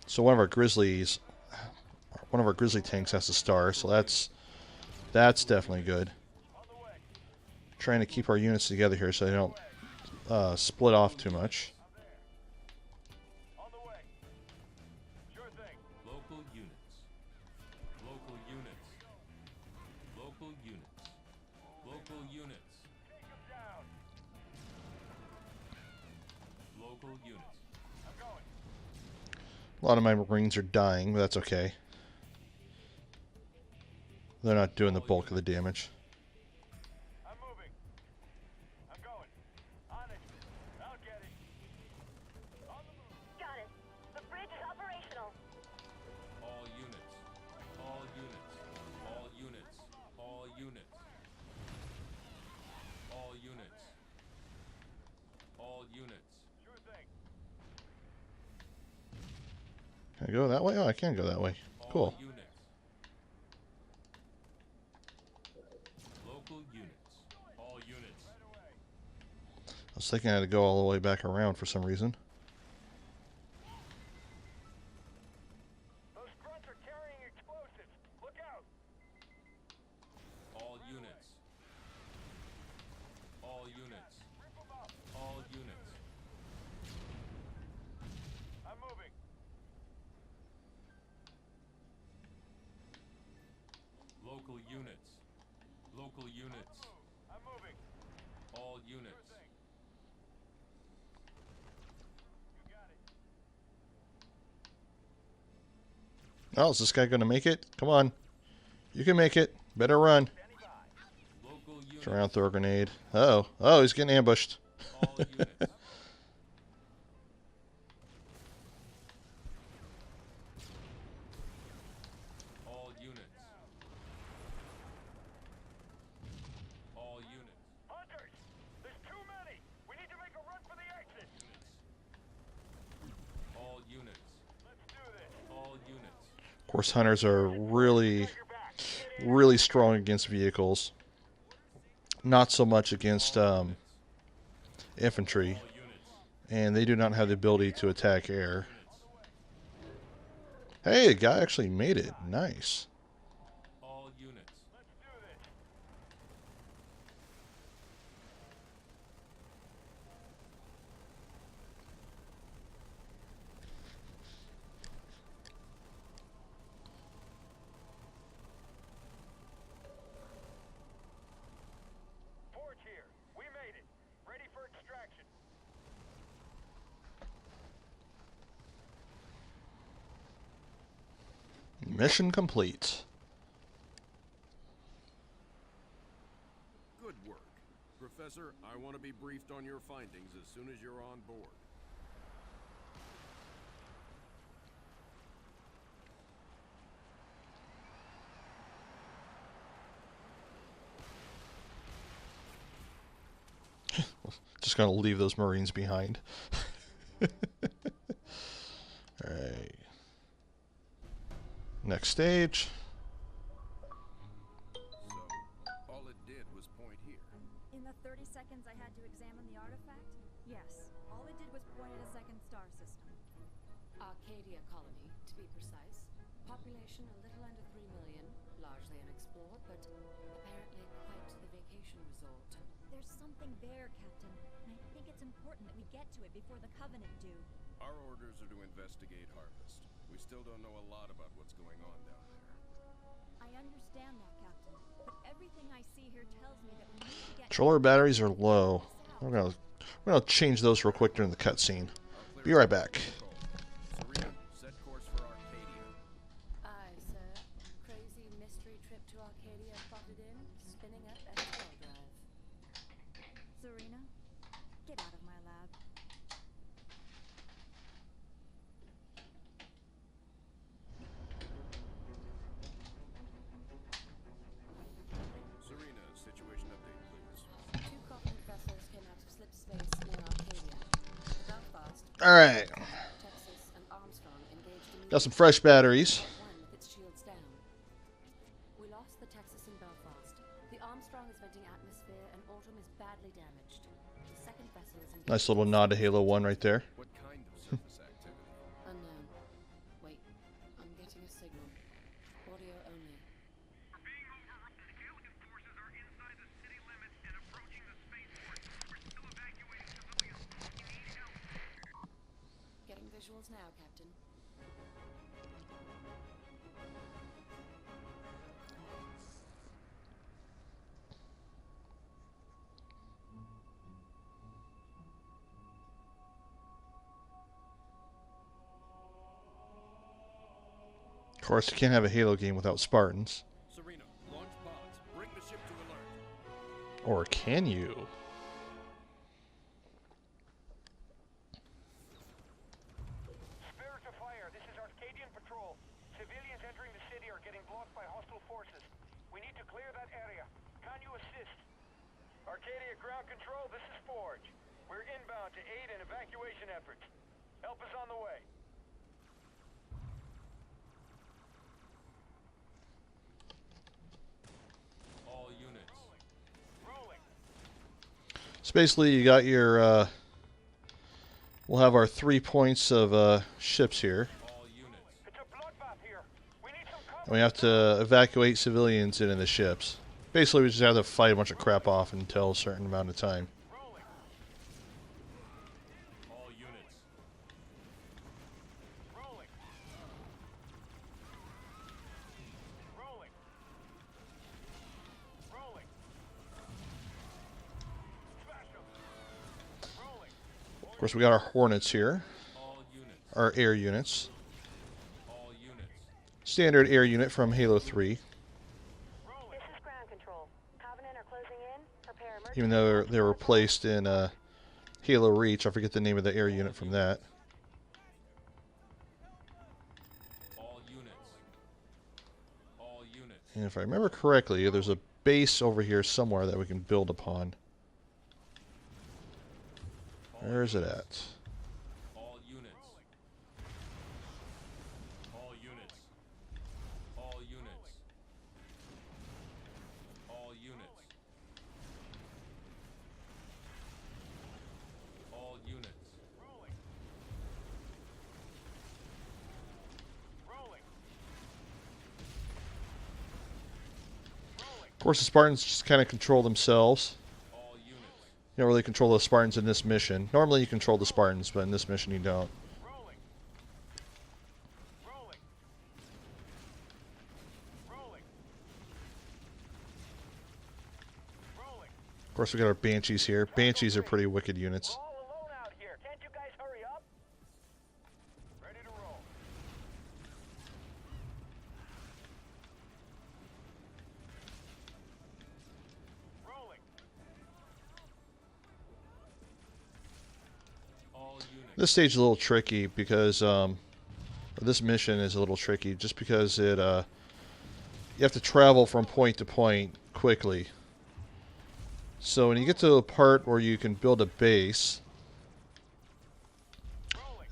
So one of our grizzly tanks has a star, so that's definitely good. Trying to keep our units together here so they don't split off too much. On the way. Sure thing. Local units. Local units. Local units. Local units. Take them down. Local units. I'm going. A lot of my Marines are dying, but that's okay. They're not doing the bulk of the damage. I'm moving. I'm going. On it. I'll get it. On the move. Got it. The bridge is operational. All units. All units. All units. All units. All units. All units. Sure thing. Can I go that way? Oh, I can go that way. Cool. All units. Local units. All units. I was thinking I had to go all the way back around for some reason. Those grunts are carrying explosives. Look out. All units. All units. Rip them up. All units. I'm moving. Local units. Local units. I'm moving. All units. You got it. Oh, is this guy going to make it? Come on. You can make it. Better run. Standing by. Local units. Turn around, throw a grenade. Uh-oh. Oh, he's getting ambushed. All units. All units. All units. Hunters! There's too many! We need to make a run for the exit! All units. Let's do this. All units. Of course, hunters are really, really strong against vehicles. Not so much against infantry. And they do not have the ability to attack air. Hey, a guy actually made it. Nice. All units. Let's do this. Forge here. We made it. Ready for extraction. Mission complete. Good work. Professor, I want to be briefed on your findings as soon as you're on board. Just gonna leave those Marines behind. Alright. Next stage. So, all it did was point here. In the 30 seconds I had to examine the artifact, yes, all it did was point at a second star system. Arcadia colony, to be precise. Population a little under 3 million, largely unexplored, but apparently quite the vacation resort. There's There's something there, Captain, and I think it's important that we get to it before the Covenant do. Our orders are to investigate Harvest. We still don't know a lot about what's going on down there. I understand that, Captain, but everything I see here tells me that we need to get... Controller batteries are low. We're gonna change those real quick during the cutscene. Be right back. Serena, set course for Arcadia. Aye, sir. Crazy mystery trip to Arcadia plotted in, spinning up SL drive. Serena, get out of my lab. Serena, situation update, please. 2 Covenant vessels came out of slip space near Arcadia. Belfast, Alright. Texas, and Armstrong engaged immediately. Got some fresh batteries. One with its shields down. We lost the Texas in Belfast. The Armstrong is venting atmosphere, and Autumn is badly damaged. The second vessel is engaged. Nice little nod to Halo 1 right there. What kind of surface activity? Unknown. Wait, I'm getting a signal. Audio only. We're being overrun. Alien forces are inside the city limits and approaching the spaceport. We're still evacuating civilians. We need help. Getting visuals now, Captain. Of course, you can't have a Halo game without Spartans. Serena, launch pods. Bring the ship to alert. Or can you? Spirit of fire, this is Arcadian Patrol. Civilians entering the city are getting blocked by hostile forces. We need to clear that area. Can you assist? Arcadia Ground Control, this is Forge. We're inbound to aid in evacuation efforts. Help is on the way. All units. Rolling. So basically, you got your. We'll have our 3 points of ships here. All units. It's a bloodbath here. We need some cover. And we have to evacuate civilians into the ships. Basically, we just have to fight a bunch of crap off until a certain amount of time. Rolling. All units. Rolling. Rolling. Rolling. Smash 'em. Rolling. Of course, we got our Hornets here. All units. Our air units. All units. Standard air unit from Halo 3. Rolling. This is ground control. Covenant are closing in. Prepare emergency. Even though they were placed in Halo Reach. I forget the name of the air unit from that. All units. All units. And if I remember correctly, there's a base over here somewhere that we can build upon. Where is it at? All units. All units. All units. All units. All units. Rolling. Rolling. Rolling. Of course, the Spartans just kind of control themselves. All units. You don't really control the Spartans in this mission. Normally you control the Spartans, but in this mission you don't. Rolling. Rolling. Rolling. Rolling. Of course, we got our Banshees here. Banshees are pretty wicked units. We're all alone out here. Can't you guys hurry up? Ready to roll. Rolling. All units. This stage is a little tricky because this mission is a little tricky just because it you have to travel from point to point quickly. So when you get to a part where you can build a base,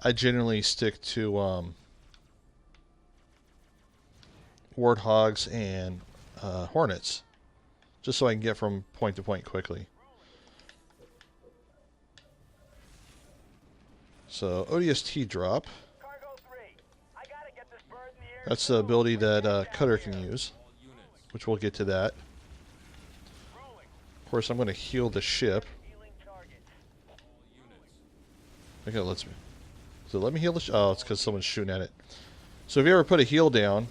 I generally stick to Warthogs and Hornets, just so I can get from point to point quickly. So ODST drop. Cargo 3. I gotta get this bird in the air. That's the ability that Cutter can use, All units. which we'll get to that. Rolling. Of Of course, I'm going to heal the ship. Healing targets. Okay, it lets me. So let me heal the ship. Oh, it's because someone's shooting at it. So if you ever put a heal down,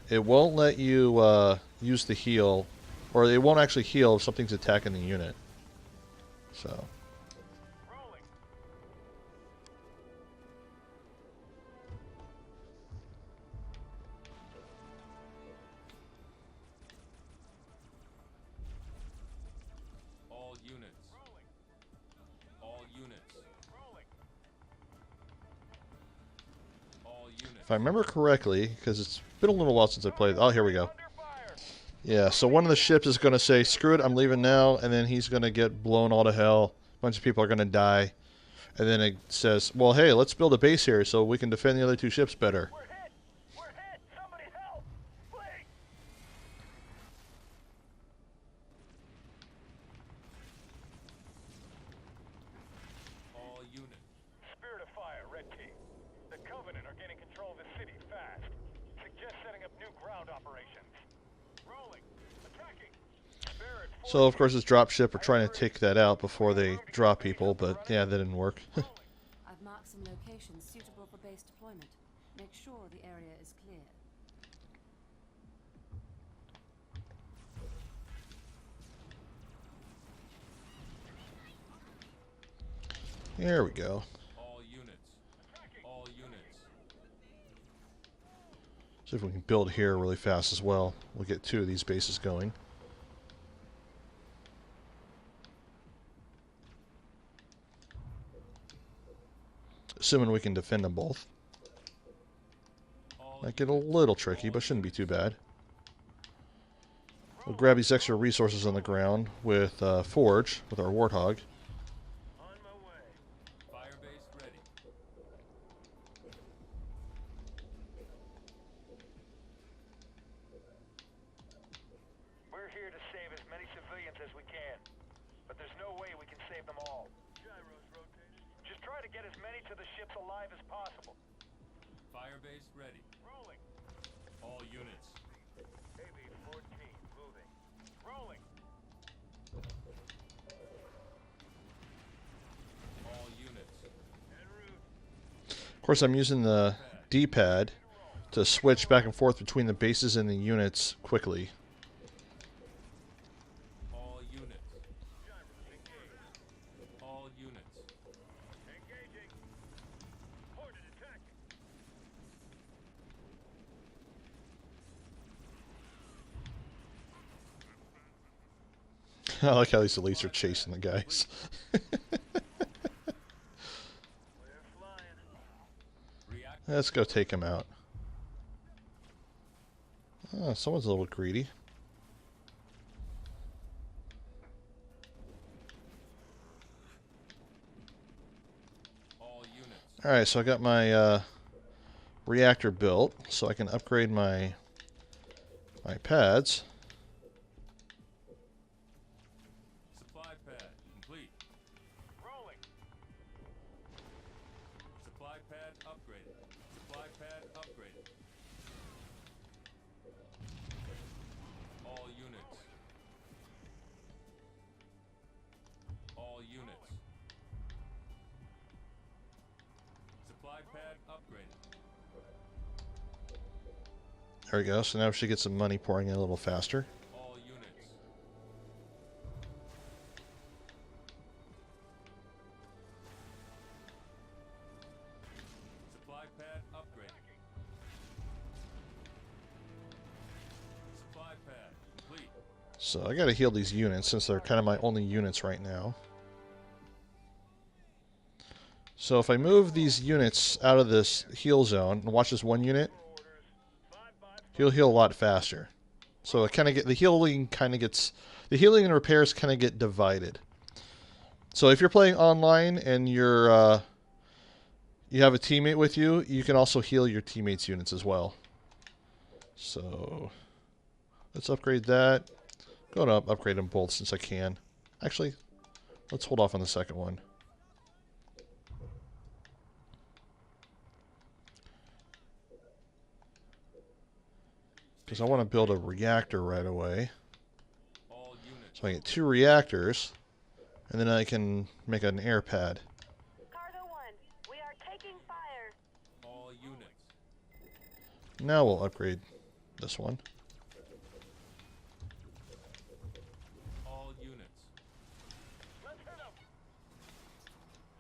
it won't let you use the heal, or it won't actually heal if something's attacking the unit. So. Rolling. All units. Rolling. All units. Rolling. All units. If I remember correctly, because it's been a little while since I played. Oh, here we go. Under fire. Yeah, so one of the ships is going to say, screw it, I'm leaving now, and then he's going to get blown all to hell. A bunch of people are going to die. And then it says, well, hey, let's build a base here so we can defend the other two ships better. We're hit. We're hit. Somebody help. Please. All units. Spirit of Fire, Red Team. The Covenant are gaining control of the city fast. Suggest setting up new ground operations. Rolling. Attacking. Spirit. So, of course, this drop ship are trying to take that out before they drop people, but yeah, that didn't work. I've marked some locations suitable for base deployment. Make sure the area is clear. There we go. All units. All units. See if we can build here really fast as well. We'll get two of these bases going. Assuming we can defend them both. All Might get a little tricky, but shouldn't be too bad. We'll grab these extra resources on the ground with Forge, with our Warthog. On my way. fire base ready. We're here to save as many civilians as we can, but there's no way we can save them all. Gyros rotated. Just try to get as many to the ships alive as possible. Fire base ready. Rolling. All units. AB-14 moving. Rolling. All units. En route. Of course, I'm using the D-pad to switch back and forth between the bases and the units quickly. All units. All units. Engaging. Hornet attacking. I like how these elites are chasing the guys. We're flying. React. Let's go take him out. Oh, someone's a little greedy. All units. Alright, so I got my reactor built, so I can upgrade my pads. Supply pad complete. Rolling. Supply pad upgraded. Supply pad upgraded. All units. All units. Supply pad upgraded. There we go, so now we should get some money pouring in a little faster. All units. Supply pad upgraded. Supply pad complete. So I gotta heal these units since they're kind of my only units right now. So if I move these units out of this heal zone and watch this one unit, he'll heal a lot faster. So it kind of the healing and repairs kind of get divided. So if you're playing online and you have a teammate with you, you can also heal your teammates' units as well. So let's upgrade that. Go to upgrade them both since I can. Actually, let's hold off on the second one. Because I want to build a reactor right away. All So I get 2 reactors, and then I can make an air pad. Cargo 1, we are taking fire. All units. Now we'll upgrade this one. All units. Let's hit 'em.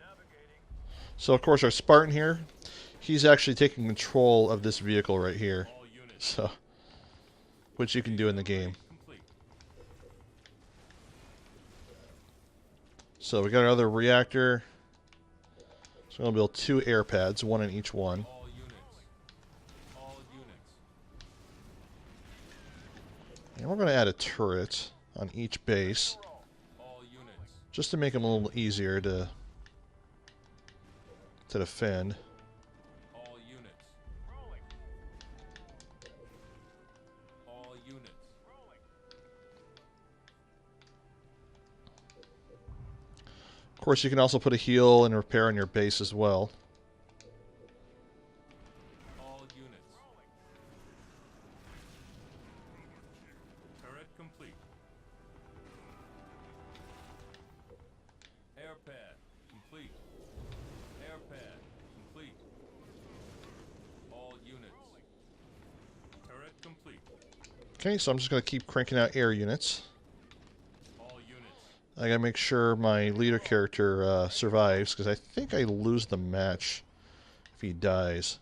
Navigating. So of course our Spartan here, he's actually taking control of this vehicle right here. All units. So, which you can do in the game. Complete. So we got another reactor. So we're gonna build 2 air pads, 1 in each one. All units. All units. And we're gonna add a turret on each base, All units. just to make them a little easier to defend. All units. Rolling. All units. Rolling. Of course, you can also put a heal and repair on your base as well. All units. Turret complete. Air pad complete. Air pad complete. All units. Turret complete. Okay, so I'm just gonna keep cranking out air units. All units. I gotta make sure my leader character survives, because I think I lose the match if he dies.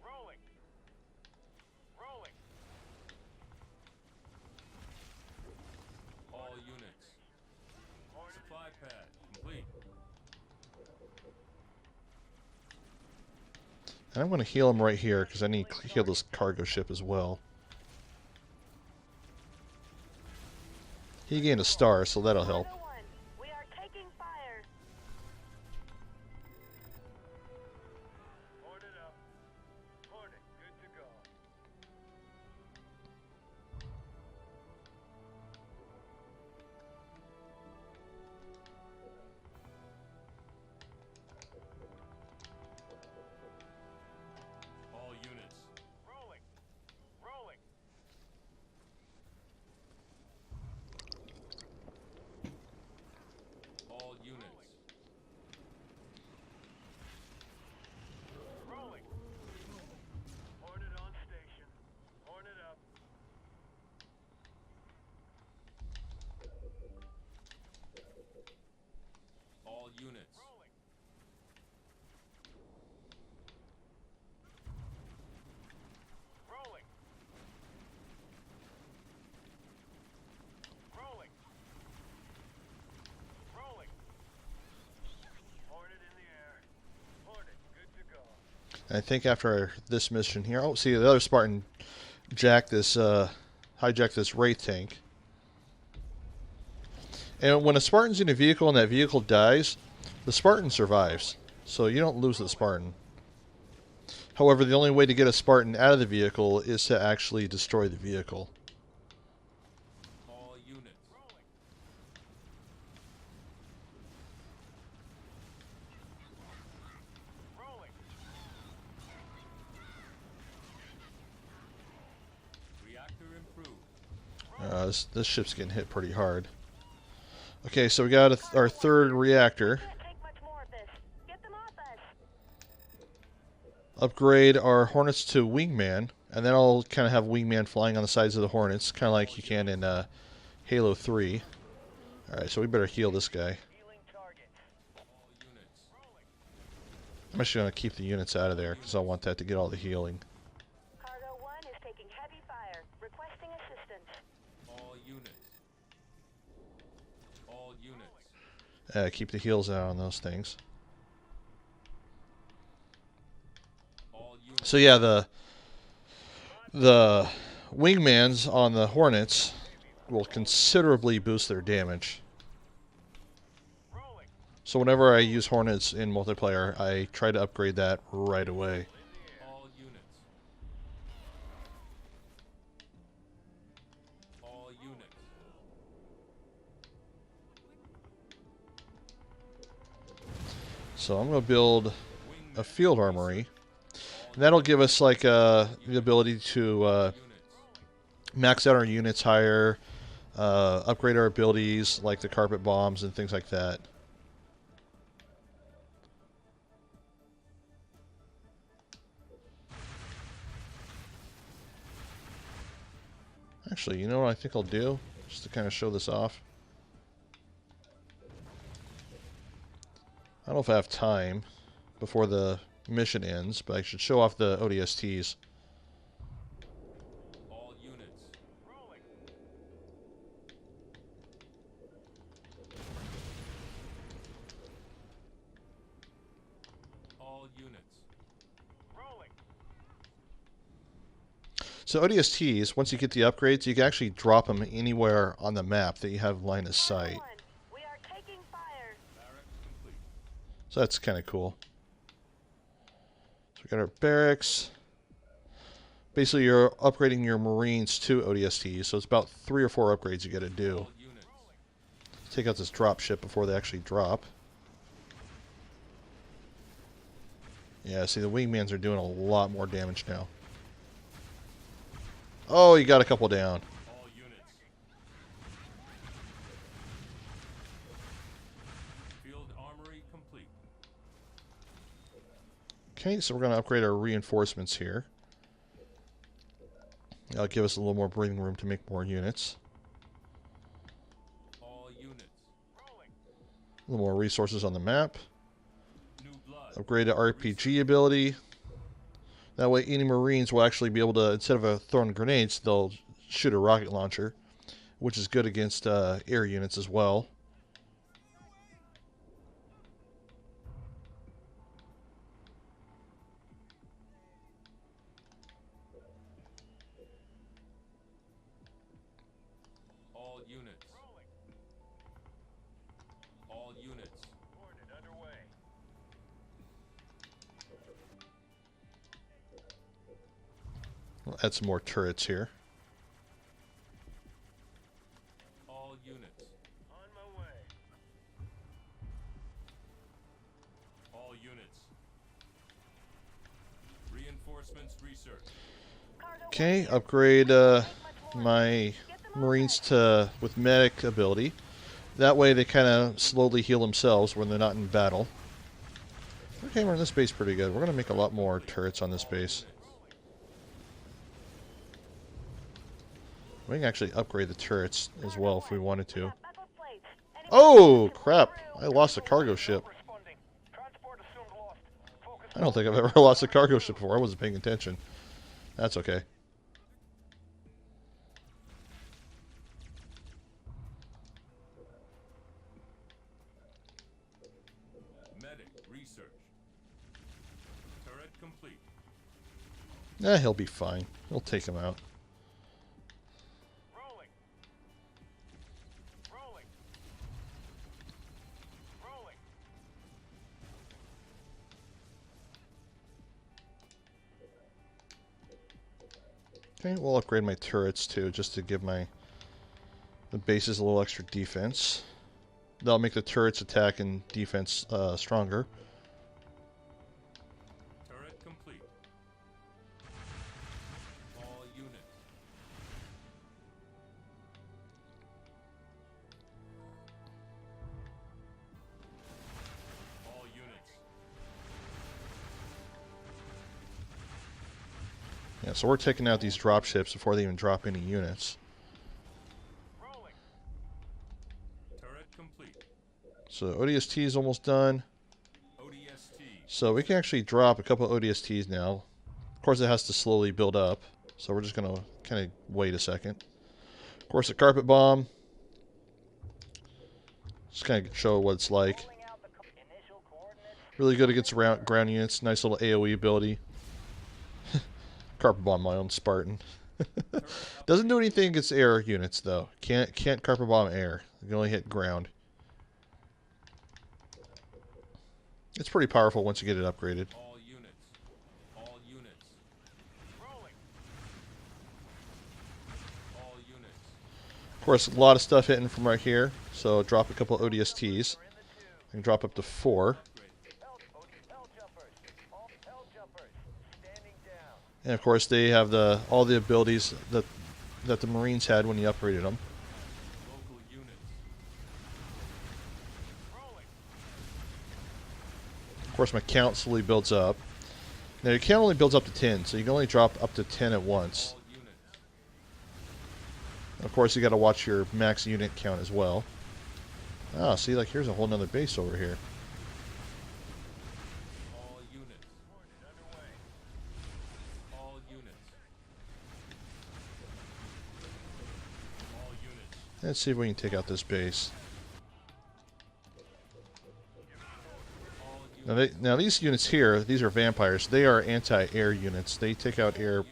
Rolling. Rolling. All units. Supply pad complete. And I'm gonna heal him right here, because I need to heal this cargo ship as well. He gained a star, so that'll help. Cargo 1, we are taking fire. Hornet up. Hornet, good to go. All units. Rolling. Rolling. All units. Rolling. Hornet on station. Hornet up. All units. Rolling. Rolling. Rolling. Rolling. Hornet in the air. Hornet, good to go. And I think after this mission here, oh, see the other Spartan hijacked this Wraith tank. And when a Spartan's in a vehicle and that vehicle dies, the Spartan survives. So you don't lose the Spartan. However, the only way to get a Spartan out of the vehicle is to actually destroy the vehicle. All units. Rolling. Reactor improved. This ship's getting hit pretty hard. Okay, so we got our 3rd reactor. Can't take much more of this. Get them off us. Upgrade our Hornets to Wingman, and then I'll kind of have Wingman flying on the sides of the Hornets, kind of like you can in Halo 3. Alright, so we better heal this guy. Healing targets. All units. I'm actually going to keep the units out of there, because I want that to get all the healing. Cargo 1 is taking heavy fire. Requesting assistance. All units. All units. Keep the heals out on those things. All units. So yeah, the Wingmans on the Hornets will considerably boost their damage. Rolling. So whenever I use Hornets in multiplayer, I try to upgrade that right away. All units. All units. So I'm going to build a field armory. And that'll give us like the ability to max out our units higher, upgrade our abilities like the carpet bombs and things like that. Actually, you know what I think I'll do? Just to kind of show this off. I don't know if I have time before the mission ends, but I should show off the ODSTs. All units. Rolling. All units. Rolling. So ODSTs, once you get the upgrades, you can actually drop them anywhere on the map that you have line of sight. One, we are taking fire. Barracks complete. So that's kind of cool. So we got our barracks. Basically, you're upgrading your Marines to ODSTs, so it's about 3 or 4 upgrades you got to do. All units. Take out this drop ship before they actually drop. Yeah, see, the wingmans are doing a lot more damage now. Oh, you got a couple down. All units. Field armory complete. Okay, so we're going to upgrade our reinforcements here. That'll give us a little more breathing room to make more units. All units. Rolling. A little more resources on the map. New blood. Upgrade the RPG ability. That way any Marines will actually be able to, instead of throwing grenades, they'll shoot a rocket launcher, which is good against air units as well. All units. Rolling. All units. Coordinate underway. We'll add some more turrets here. All units. On my way. All units. Reinforcements research. Cargo Okay, one, upgrade much more. my Get them on Marines deck. with medic ability. That way they kind of slowly heal themselves when they're not in battle. Okay, we're in this base pretty good. We're going to make a lot more turrets on this base. We can actually upgrade the turrets as well if we wanted to. Metal plates. Anyone Oh, else? crap. I lost a cargo ship. Responding. Transport assumed lost. Focus. I don't think I've ever lost a cargo ship before. I wasn't paying attention. That's okay. Medic research. Turret complete. He'll be fine. We'll take him out. Rolling. Rolling. Rolling. Okay, we'll upgrade my turrets too, just to give the bases a little extra defense. That'll make the turrets attack and defense stronger. Turret complete. All units. All units. Yeah, so we're taking out these drop ships before they even drop any units. Rolling. Turret complete. So ODST is almost done. ODST. So we can actually drop a couple of ODSTs now. Of course, it has to slowly build up. So we're just going to kind of wait a second. Of course, the carpet bomb. Just kind of show what it's like. Rolling out the initial coordinates. Really good against ground units. Nice little AoE ability. Carpet bomb my own Spartan. Doesn't do anything against air units though. Can't carpet bomb air. You can only hit ground. It's pretty powerful once you get it upgraded. All units. All units. Rolling. All units. Of course, a lot of stuff hitting from right here. So drop a couple ODSTs. I can drop up to 4. L jumpers. All L jumpers. Standing down. And of course, they have all the abilities that the Marines had when you upgraded them. course, my count slowly builds up. Now, your count only builds up to 10, so you can only drop up to 10 at once. Of course, you got to watch your max unit count as well. Ah, see, like here's a whole nother base over here. All units. All units. All units. Let's see if we can take out this base. Now these units here, these are vampires. They are anti-air units. They take out air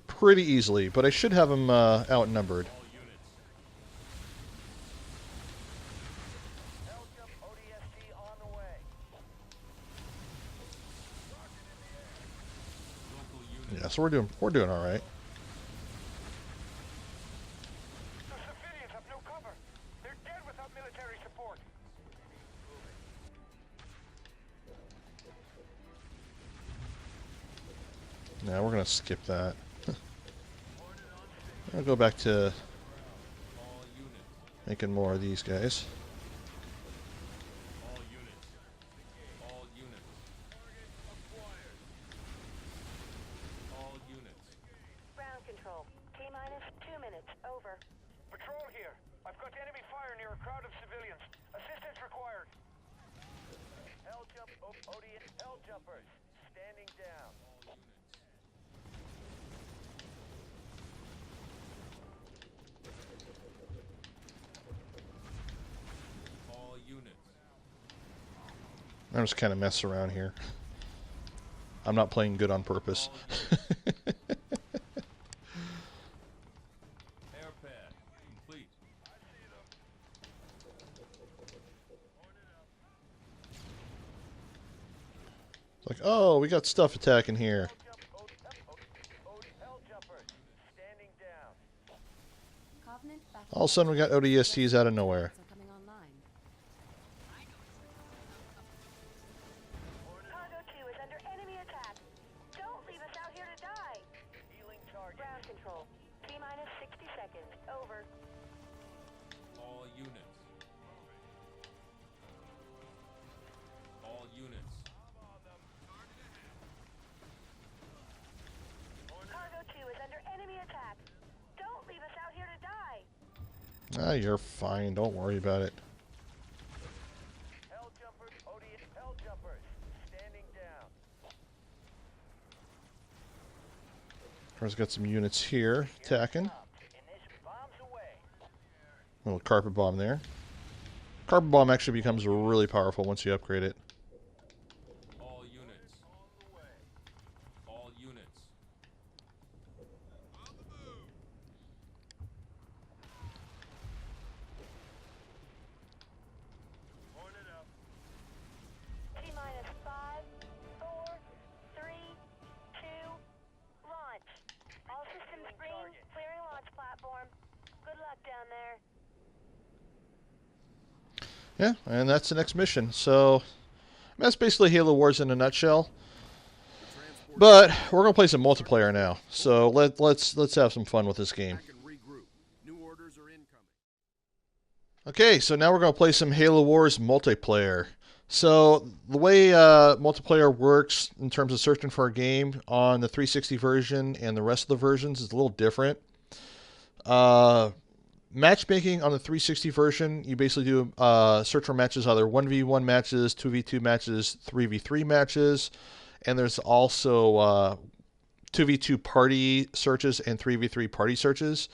pretty easily, but I should have them outnumbered. Yeah, so we're doing all right. The civilians have no cover. They're dead without military support. Now we're gonna skip that. I'll go back to making more of these guys. All units. All units. All units. Ground control. T-minus 2 minutes. Over. Patrol here. I've got enemy fire near a crowd of civilians. Assistance required. Hell jumpers. Standing down. All units. I'm just kind of messing around here. I'm not playing good on purpose. Air pad complete. It's like, oh, we got stuff attacking here. Hell jumpers. Standing down. Covenant battle All of a sudden, we got ODSTs out of nowhere. are coming online. Cargo 2 is under enemy attack. Don't leave us out here to die. Healing target. Ground control. T-minus 60 seconds. Over. All units. All units. Cargo 2 is under enemy attack. Don't leave us out here to die. Ah, you're fine. Don't worry about it. Hell jumpers. Hell jumpers. Standing down. Of course, got some units here attacking. And this bomb's away. Little carpet bomb there. Carpet bomb actually becomes really powerful once you upgrade it. All units. All units. T-minus 5, 4, 3, 2, launch. All systems green. Clearing launch platform. Good luck down there. Yeah, and that's the next mission. So that's basically Halo Wars in a nutshell. But we're gonna play some multiplayer now. So let's have some fun with this game. Back and regroup. New orders are incoming. Okay, so now we're gonna play some Halo Wars multiplayer. So the way multiplayer works in terms of searching for a game on the 360 version and the rest of the versions is a little different. Matchmaking on the 360 version, you basically do search for matches, either 1v1 matches, 2v2 matches, 3v3 matches, and there's also 2v2 party searches and 3v3 party searches.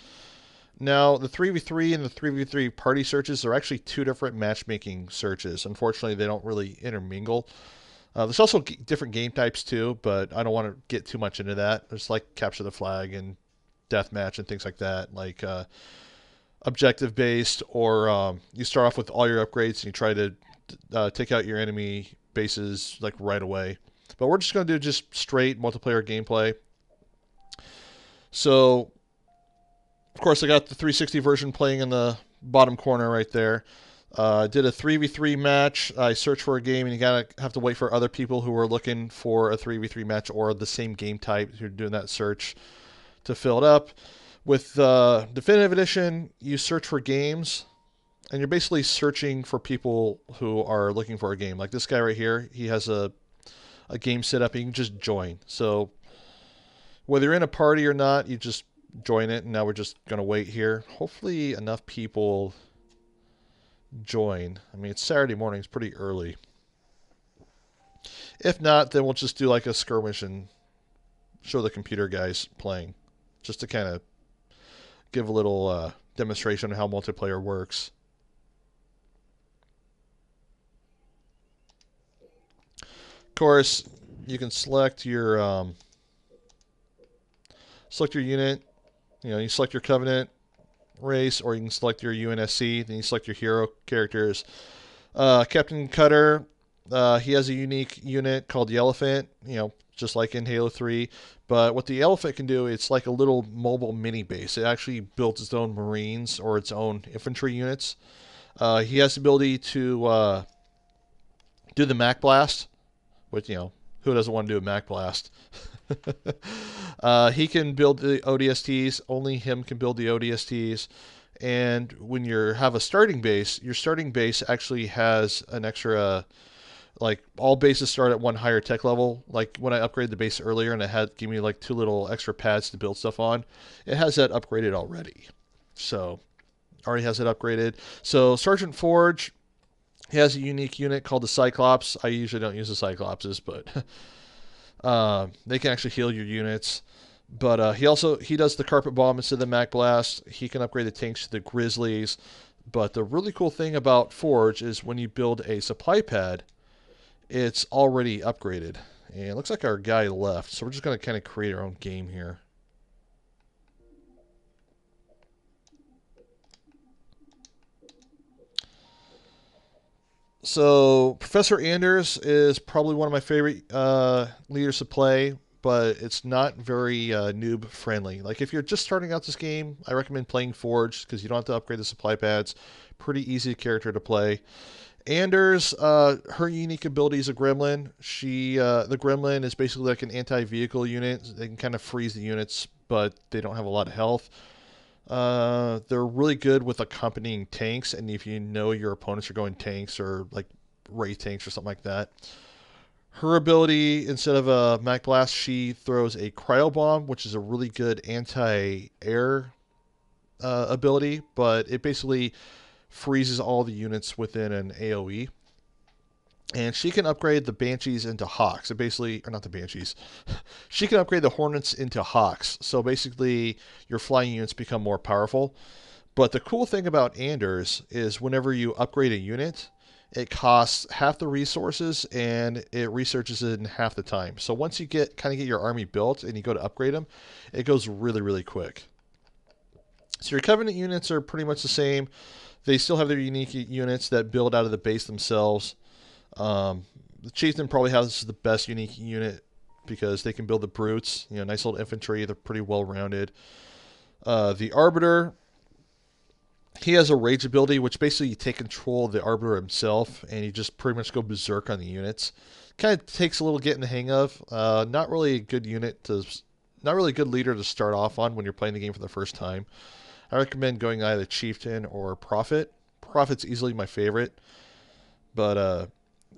Now, the 3v3 and the 3v3 party searches are actually two different matchmaking searches. Unfortunately, they don't really intermingle. There's also different game types too, but I don't want to get too much into that. There's like capture the flag and deathmatch and things like that, like objective based, or you start off with all your upgrades and you try to take out your enemy bases like right away. But we're just going to do just straight multiplayer gameplay. So, of course, I got the 360 version playing in the bottom corner right there. I did a 3v3 match. I searched for a game, and you have to wait for other people who are looking for a 3v3 match or the same game type who are doing that search to fill it up. With Definitive Edition, you search for games, and you're basically searching for people who are looking for a game. Like this guy right here, he has a a game set up and you can just join. So whether you're in a party or not, you just join it. And now we're just going to wait here. Hopefully enough people join. I mean, it's Saturday morning. It's pretty early. If not, then we'll just do like a skirmish and show the computer guys playing. Just to kind of give a little demonstration of how multiplayer works. Of course, you can select your unit. You know, you select your Covenant race, or you can select your UNSC. Then you select your hero characters. Captain Cutter, he has a unique unit called the Elephant. You know, just like in Halo 3. But what the Elephant can do, it's like a little mobile mini base. It actually builds its own Marines or its own infantry units. He has the ability to do the Mac Blast, which, you know, who doesn't want to do a Mac Blast? He can build the ODSTs. Only him can build the ODSTs. And when you have a starting base, your starting base actually has an extra... Like, all bases start at one higher tech level. Like, when I upgraded the base earlier and it had give me like 2 little extra pads to build stuff on, it has that upgraded already. So, already has it upgraded. So, Sergeant Forge, he has a unique unit called the Cyclops. I usually don't use the Cyclopses, but they can actually heal your units. But he does the Carpet Bomb instead of the Mac Blast. He can upgrade the tanks to the Grizzlies. But the really cool thing about Forge is when you build a supply pad, it's already upgraded. And it looks like our guy left, so we're just going to kind of create our own game here. So Professor Anders is probably one of my favorite leaders to play, but it's not very noob friendly. Like, if you're just starting out this game, I recommend playing Forge because you don't have to upgrade the supply pads. Pretty easy character to play. Anders, her unique ability is a gremlin. The gremlin is basically like an anti-vehicle unit. They can kind of freeze the units, but they don't have a lot of health. They're really good with accompanying tanks, and if you know your opponents are going tanks or like Wraith tanks or something like that. Her ability, instead of a Mac Blast, she throws a Cryo Bomb, which is a really good anti-air ability, but it basically freezes all the units within an AoE. And she can upgrade the Banshees into Hawks. It basically, or not the Banshees. She can upgrade the Hornets into Hawks. So basically, your flying units become more powerful. But the cool thing about Anders is whenever you upgrade a unit, it costs half the resources and it researches it in half the time. So once you get your army built and you go to upgrade them, it goes really, really quick. So your Covenant units are pretty much the same. They still have their unique units that build out of the base themselves. The Chieftain probably has the best unique unit because they can build the Brutes. You know, nice little infantry. They're pretty well rounded. The Arbiter, he has a Rage ability, which basically you take control of the Arbiter himself and you just pretty much go berserk on the units. Kind of takes a little getting the hang of. Not really a good leader to start off on when you're playing the game for the first time. I recommend going either Chieftain or Prophet. Prophet's easily my favorite. But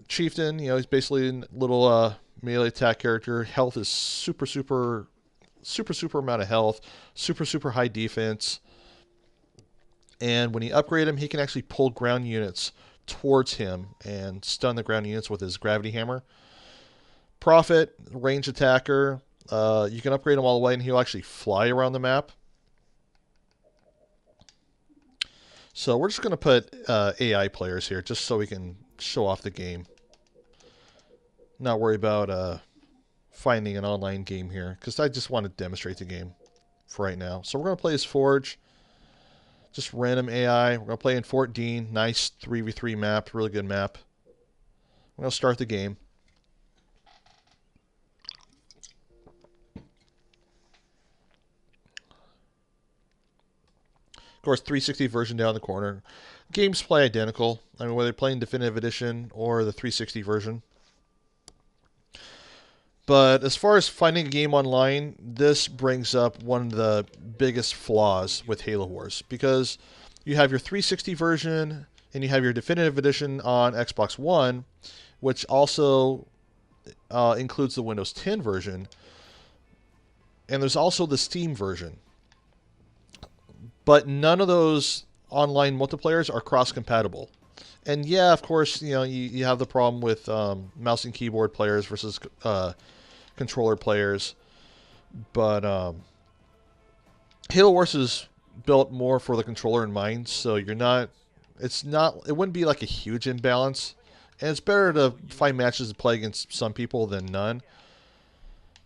Chieftain, you know, he's basically a little melee attack character. Health is super amount of health. Super high defense. And when you upgrade him, he can actually pull ground units towards him and stun the ground units with his gravity hammer. Prophet, range attacker. You can upgrade him all the way and he'll actually fly around the map. So we're just going to put AI players here just so we can show off the game. Not worry about finding an online game here because I just want to demonstrate the game for right now. So we're going to play as Forge. Just random AI. We're going to play in Fort Dean. Nice 3v3 map. Really good map. I'm going to start the game. Of course, 360 version down the corner. Games play identical. I mean, whether you're playing Definitive Edition or the 360 version. But as far as finding a game online, this brings up one of the biggest flaws with Halo Wars. Because you have your 360 version and you have your Definitive Edition on Xbox One, which also includes the Windows 10 version, and there's also the Steam version. But none of those online multiplayers are cross-compatible. And yeah, of course, you have the problem with mouse and keyboard players versus controller players. But Halo Wars is built more for the controller in mind, so it wouldn't be like a huge imbalance. And it's better to find matches to play against some people than none.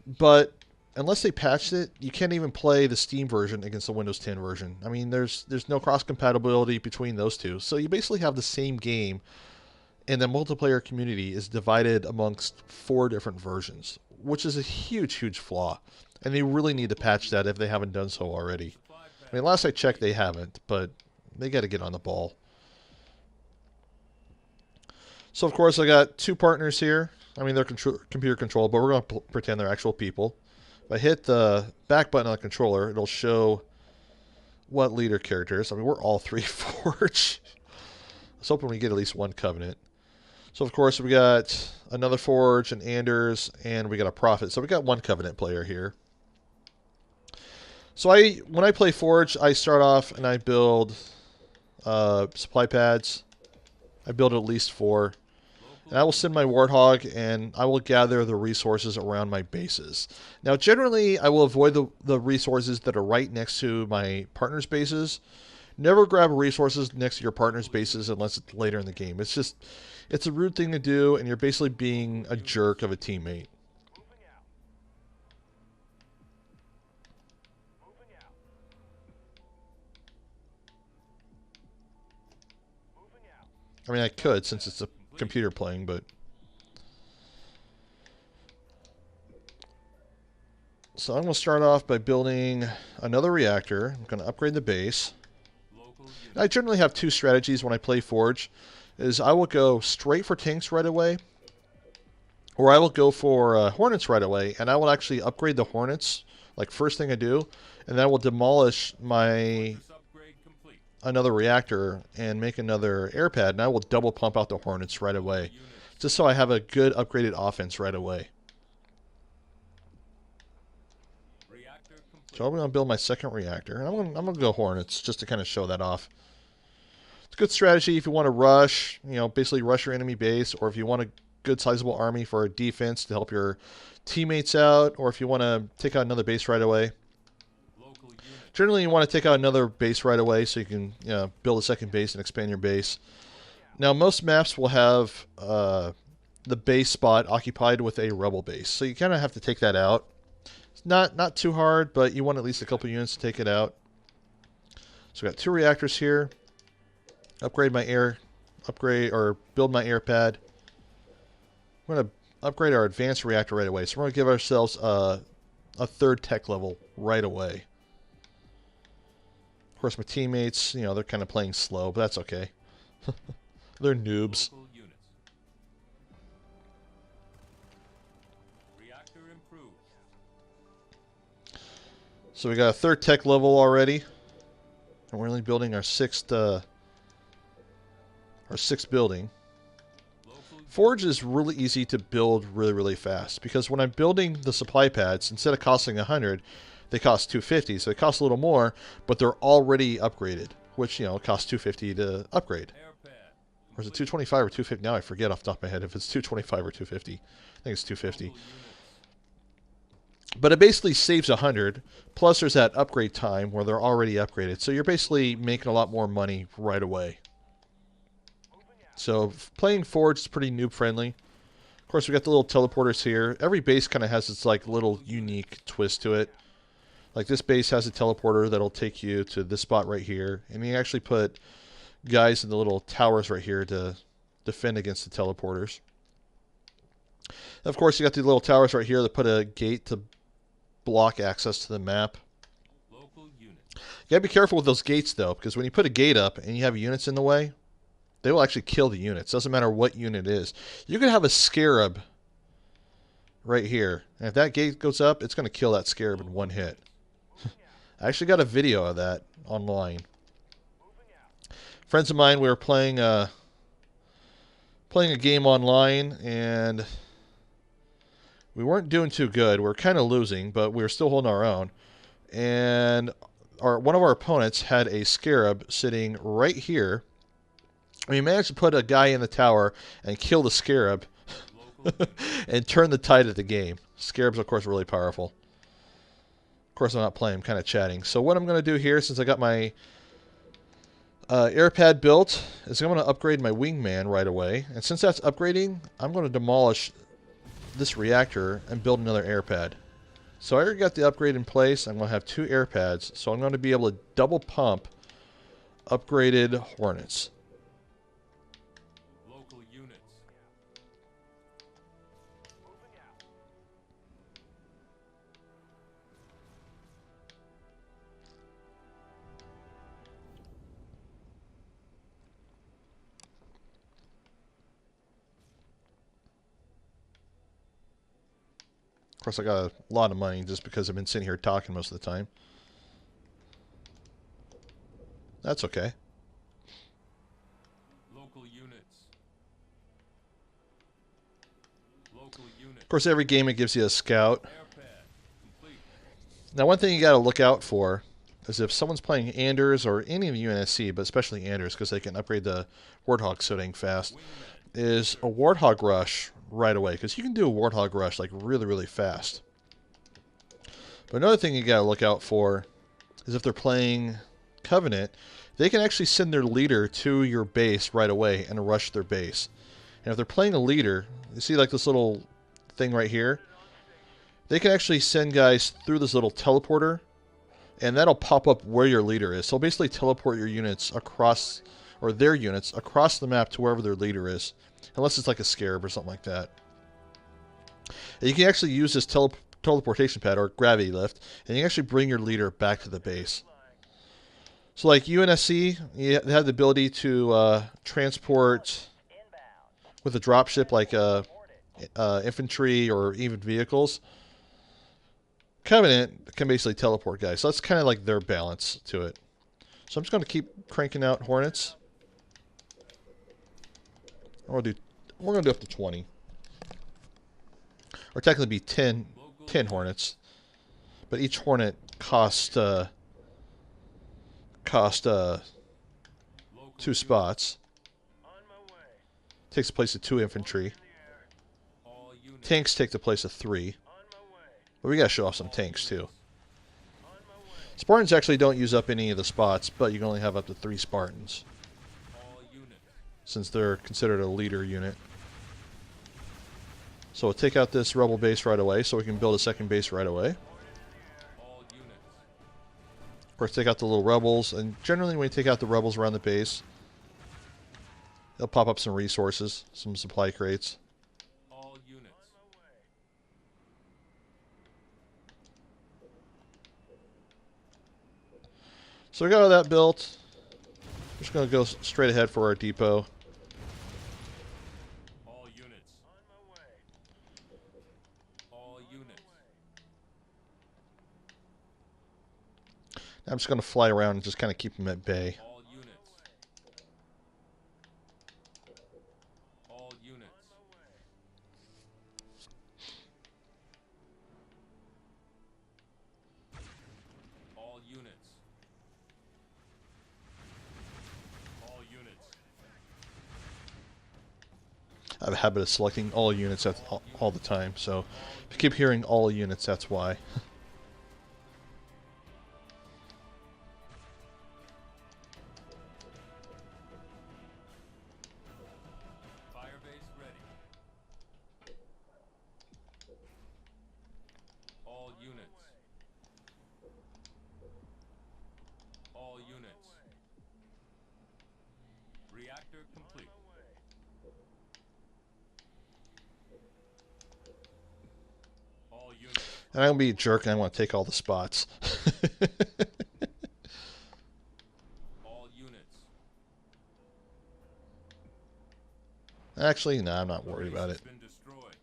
But unless they patched it, you can't even play the Steam version against the Windows 10 version. I mean, there's no cross-compatibility between those two. So you basically have the same game, and the multiplayer community is divided amongst 4 different versions, which is a huge, huge flaw. And they really need to patch that if they haven't done so already. I mean, last I checked, they haven't, but they got to get on the ball. So, of course, I got 2 partners here. I mean, they're computer controlled, but we're going to pretend they're actual people. If I hit the back button on the controller, it'll show what leader characters. I mean, we're all 3 Forge. I was hoping we get at least 1 Covenant. So, of course, we got another Forge, an Anders, and we got a Prophet. So we got 1 Covenant player here. So when I play Forge, I start off and I build supply pads. I build at least 4. And I will send my Warthog, and I will gather the resources around my bases. Now, generally, I will avoid the resources that are right next to my partner's bases. Never grab resources next to your partner's bases unless it's later in the game. It's a rude thing to do, and you're basically being a jerk of a teammate. I mean, I could, since it's a computer playing, but... So I'm going to start off by building another reactor. I'm going to upgrade the base. I generally have 2 strategies when I play Forge. Is I will go straight for tanks right away, or I will go for Hornets right away, and I will actually upgrade the Hornets, like first thing I do, and then I will demolish another reactor and make another air pad, and I will double pump out the Hornets right away, just so I have a good upgraded offense right away. So I'm going to build my second reactor, and I'm going to go Hornets just to kind of show that off. It's a good strategy if you want to rush, basically rush your enemy base, or if you want a good sizable army for a defense to help your teammates out, or if you want to take out another base right away. Generally, you want to take out another base right away so you can build a second base and expand your base. Now, most maps will have the base spot occupied with a rebel base, so you kind of have to take that out. It's not too hard, but you want at least a couple units to take it out. So I've got 2 reactors here. Build my air pad. We're going to upgrade our advanced reactor right away. So we're going to give ourselves a 3rd tech level right away. Of course, my teammates, they're kind of playing slow, but that's okay. They're noobs. So we got a 3rd tech level already, and we're only building our 6th building. Forge is really easy to build really, really fast, because when I'm building the supply pads, instead of costing 100, they cost 250, so they cost a little more, but they're already upgraded, which, costs 250 to upgrade. Or is it 225 or 250? Now I forget off the top of my head if it's 225 or 250. I think it's 250. But it basically saves 100, plus there's that upgrade time where they're already upgraded. So you're basically making a lot more money right away. So playing Forge is pretty noob friendly. Of course, we got the little teleporters here. Every base kind of has its little unique twist to it. Like this base has a teleporter that'll take you to this spot right here. And you actually put guys in the little towers right here to defend against the teleporters. And of course, you got the little towers right here that put a gate to block access to the map. You gotta be careful with those gates though, because when you put a gate up and you have units in the way, they will actually kill the units. Doesn't matter what unit it is. You could have a scarab right here, and if that gate goes up, it's going to kill that scarab in 1 hit. I actually got a video of that online. Friends of mine, we were playing a game online, and We weren't doing too good. We were kind of losing, but we were still holding our own. And one of our opponents had a scarab sitting right here. We managed to put a guy in the tower and kill the scarab and turn the tide of the game. Scarabs, of course, are really powerful. Of course, I'm not playing. I'm kind of chatting. So what I'm going to do here, since I got my air pad built, is I'm going to upgrade my wingman right away. And since that's upgrading, I'm going to demolish this reactor and build another air pad. So I already got the upgrade in place. I'm going to have 2 air pads. So I'm going to be able to double pump upgraded Hornets. Local units. Of course, I got a lot of money just because I've been sitting here talking most of the time. That's okay. Local units. Local units. Of course, every game it gives you a scout. Air pad complete. Now, one thing you got to look out for is if someone's playing Anders or any of the UNSC, but especially Anders because they can upgrade the Warthog so dang fast, is a Warthog rush right away, because you can do a Warthog rush like really, really fast. But another thing you got to look out for is if they're playing Covenant, they can actually send their leader to your base right away and rush their base. And if they're playing a leader, you see like this little thing right here, they can actually send guys through this little teleporter, and that'll pop up where your leader is. So basically teleport your units across, or their units across the map to wherever their leader is. Unless it's like a scarab or something like that. And you can actually use this teleportation pad or gravity lift, and you can actually bring your leader back to the base. So like UNSC, you have the ability to transport with a dropship like infantry or even vehicles. Covenant can basically teleport guys, so that's kind of like their balance to it. So I'm just going to keep cranking out Hornets. We're going to do up to 20. Or technically be 10 Hornets. But each Hornet cost 2 spots. Takes the place of 2 infantry. Tanks take the place of 3. But we got to show off some tanks too. Spartans actually don't use up any of the spots, but you can only have up to 3 Spartans, since they're considered a leader unit. So we'll take out this rebel base right away so we can build a second base right away. Of course, take out the little rebels, and generally when you take out the rebels around the base, they'll pop up some resources, some supply crates. So we got all that built. We're just going to go straight ahead for our depot. All units. On my way. All units. I'm just going to fly around and just kind of keep them at bay. All units. All units. All units. All units. I have a habit of selecting all units all the time, so if you keep hearing all units, that's why. Fire base ready. All units. All units. Reactor complete. All units. And I'm going to be a jerk and I want to take all the spots. All units. Actually, no, I'm not worried about it. Been destroyed.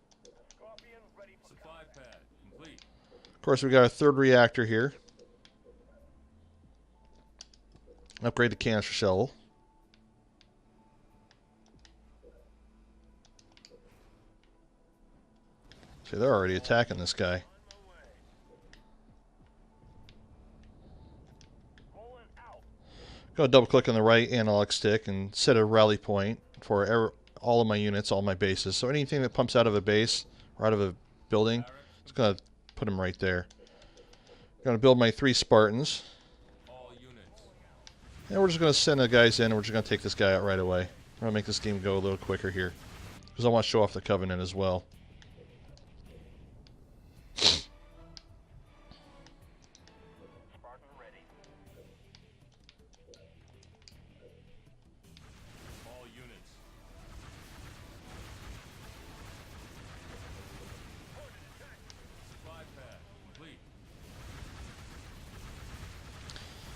Scorpion ready for Supply pad complete. Of course, we got a third reactor here. Upgrade the canister shell. See, they're already attacking this guy. Go double click on the right analog stick and set a rally point for all of my units, all my bases. So anything that pumps out of a base or out of a building, it's going to put them right there. I'm going to build my 3 Spartans. And we're just going to send the guys in and we're just going to take this guy out right away. I'm going to make this game go a little quicker here. Because I want to show off the Covenant as well.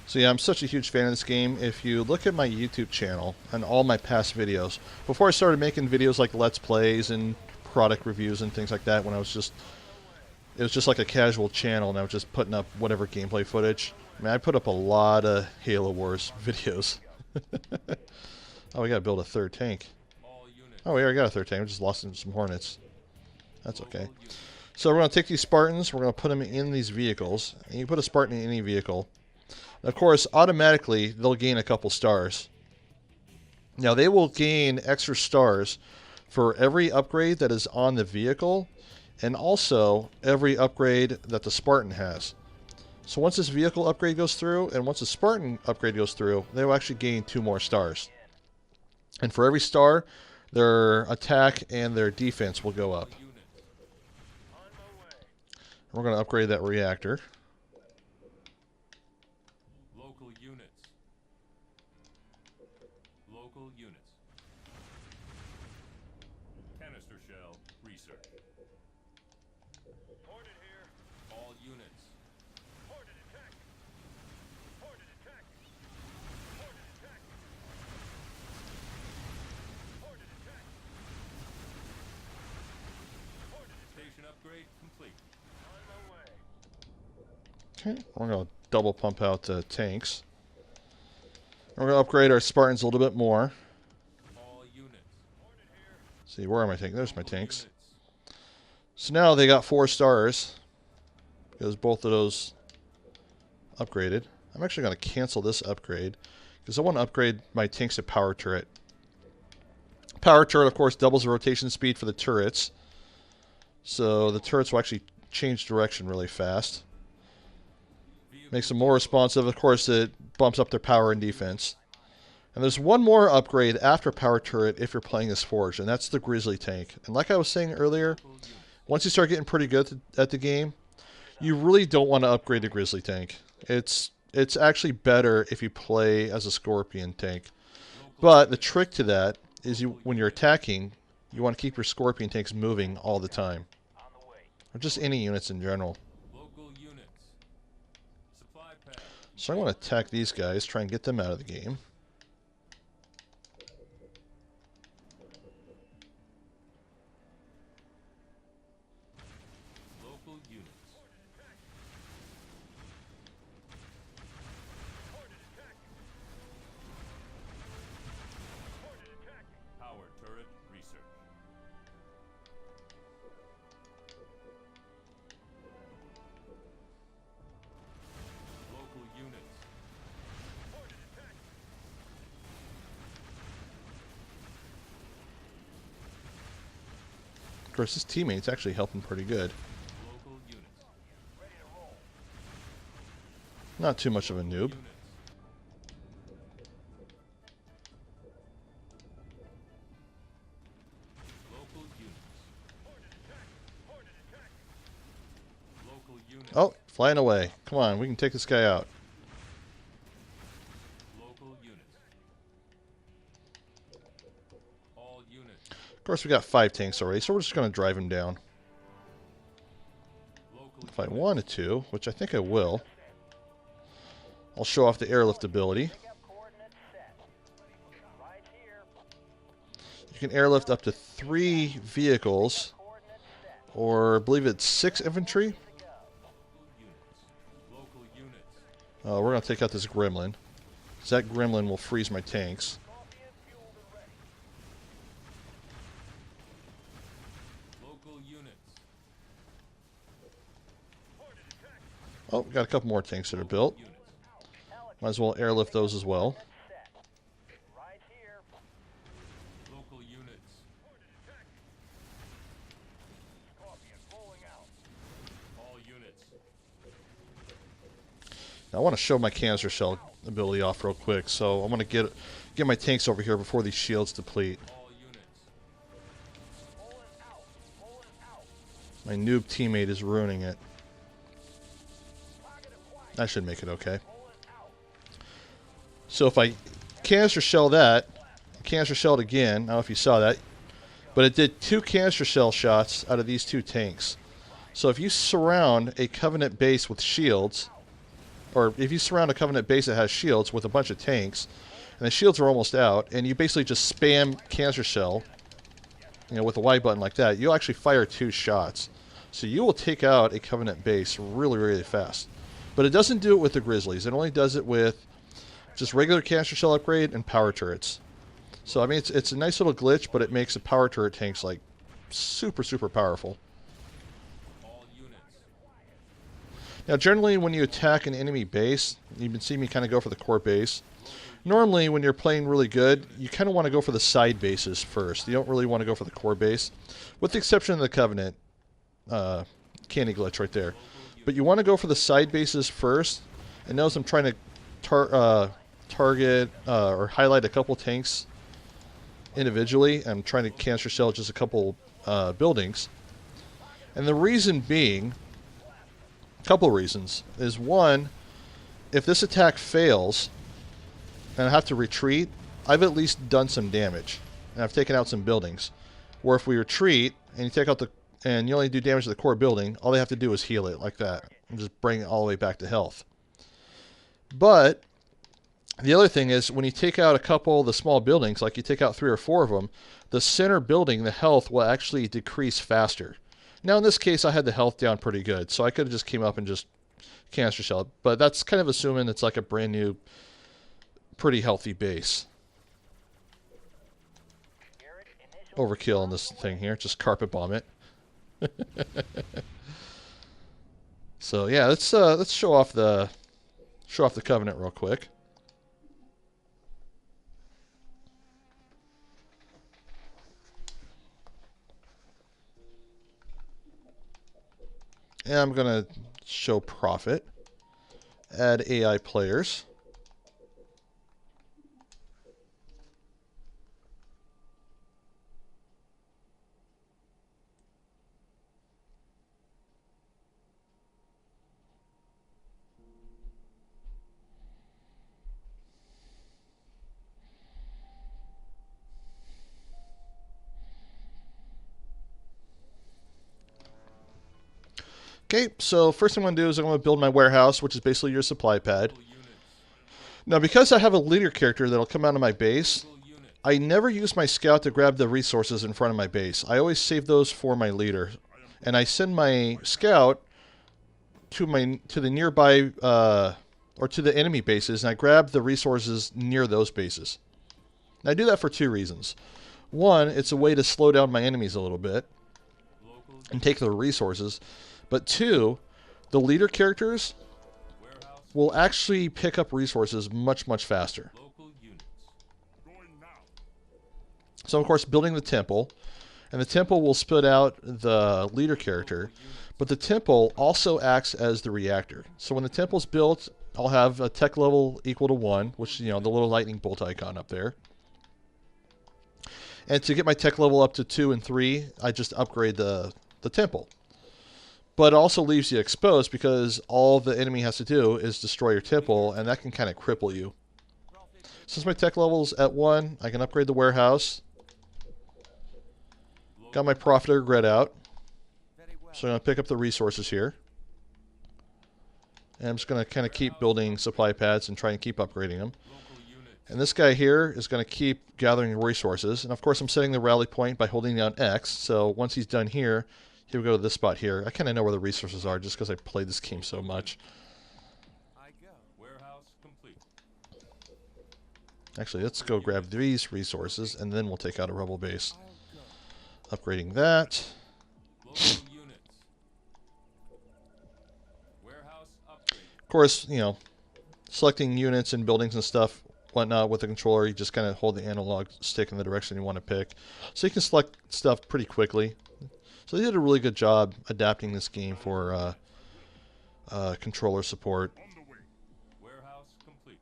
So yeah, I'm such a huge fan of this game. If you look at my YouTube channel and all my past videos, before I started making videos like Let's Plays and product reviews and things like that, when it was just like a casual channel and I was just putting up whatever gameplay footage. I mean, I put up a lot of Halo Wars videos. Oh, we gotta build a 3rd tank. Oh, we already got a 3rd tank. We just lost some Hornets. That's okay. So we're gonna take these Spartans, we're gonna put them in these vehicles. And you put a Spartan in any vehicle. Of course, automatically, they'll gain a couple stars. Now, they will gain extra stars for every upgrade that is on the vehicle, and also every upgrade that the Spartan has. So once this vehicle upgrade goes through, and once the Spartan upgrade goes through, they will actually gain 2 more stars. And for every star, their attack and their defense will go up. We're going to upgrade that reactor. Okay, we're going to double pump out the tanks. We're going to upgrade our Spartans a little bit more. See, where are my tanks? There's my tanks. So now they got 4 stars because both of those upgraded. I'm actually going to cancel this upgrade because I want to upgrade my tanks to power turret. Power turret, of course, doubles the rotation speed for the turrets. So the turrets will actually change direction really fast. Makes them more responsive. Of course, it bumps up their power and defense. And there's one more upgrade after power turret if you're playing this Forge, and that's the Grizzly tank. And like I was saying earlier, once you start getting pretty good at the game, you really don't want to upgrade the Grizzly tank. It's actually better if you play as a Scorpion tank. But the trick to that is when you're attacking, you want to keep your Scorpion tanks moving all the time. Or just any units in general. So I want to attack these guys, try and get them out of the game. Of course, his teammate's actually helping pretty good. Not too much of a noob. Oh, flying away. Come on, we can take this guy out. Of course, we got 5 tanks already, so we're just going to drive him down. If I wanted to, which I think I will, I'll show off the airlift ability. You can airlift up to 3 vehicles, or I believe it's 6 infantry. We're going to take out this gremlin, because that gremlin will freeze my tanks. Oh, got a couple more tanks that are built. Might as well airlift those as well. Right here. Local units. Scorpion rolling out. All units. Now, I want to show my canister shell ability off real quick, so I'm going to get my tanks over here before these shields deplete. All units. Pulling out. Pulling out. My noob teammate is ruining it. Target acquired. I should make it okay. Pulling out. So if I canister shell that, canister shelled again, I don't know if you saw that, but it did 2 canister shell shots out of these 2 tanks. So if you surround a Covenant base with shields, or if you surround a Covenant base that has shields with a bunch of tanks, and the shields are almost out, and you basically just spam canister shell, you know, with the Y button like that, you'll actually fire 2 shots. So you will take out a Covenant base really, really fast. But it doesn't do it with the Grizzlies. It only does it with just regular canister shell upgrade and power turrets. So I mean, it's a nice little glitch, but it makes the power turret tanks like super, super powerful. All units. Now, generally, when you attack an enemy base, you can see me kind of go for the core base. Normally, when you're playing really good, you kind of want to go for the side bases first. You don't really want to go for the core base, with the exception of the Covenant candy glitch right there. But you want to go for the side bases first. And notice I'm trying to target or highlight a couple tanks individually. I'm trying to canister shell just a couple buildings. And the reason being, a couple reasons, is one, if this attack fails and I have to retreat, I've at least done some damage. And I've taken out some buildings. Where if we retreat and you take out and you only do damage to the core building, all they have to do is heal it like that and just bring it all the way back to health. But the other thing is, when you take out a couple of the small buildings, like you take out 3 or 4 of them, the center building, the health, will actually decrease faster. Now, in this case, I had the health down pretty good, so I could have just came up and just canister shelled. But that's kind of assuming it's like a brand new, pretty healthy base. Overkill on this thing here. Just carpet bomb it. So yeah, let's show off the Covenant real quick. And I'm gonna show profit. Add AI players. Okay, so first thing I'm going to do is I'm going to build my warehouse, which is basically your supply pad. Now, because I have a leader character that'll come out of my base, I never use my scout to grab the resources in front of my base. I always save those for my leader. And I send my scout to the nearby, or to the enemy bases, and I grab the resources near those bases. And I do that for 2 reasons. One, it's a way to slow down my enemies a little bit and take their resources. But 2, the leader characters will actually pick up resources much, much faster. So, of course, building the temple. And the temple will spit out the leader character. But the temple also acts as the reactor. So when the temple's built, I'll have a tech level equal to 1, which, you know, the little lightning bolt icon up there. And to get my tech level up to 2 and 3, I just upgrade the temple. But it also leaves you exposed because all the enemy has to do is destroy your temple, and that can kind of cripple you. Since my tech level's at 1, I can upgrade the warehouse. Got my profiteer grid out. So I'm going to pick up the resources here. And I'm just going to kind of keep building supply pads and try and keep upgrading them. And this guy here is going to keep gathering resources. And of course I'm setting the rally point by holding down X. So once he's done here, he will go to this spot here. I kind of know where the resources are just because I played this game so much. Actually, let's go grab these resources and then we'll take out a rebel base. Upgrading that. course, selecting units and buildings and stuff, whatnot with the controller, you just kind of hold the analog stick in the direction you want to pick. So you can select stuff pretty quickly. So they did a really good job adapting this game for controller support. Warehouse complete.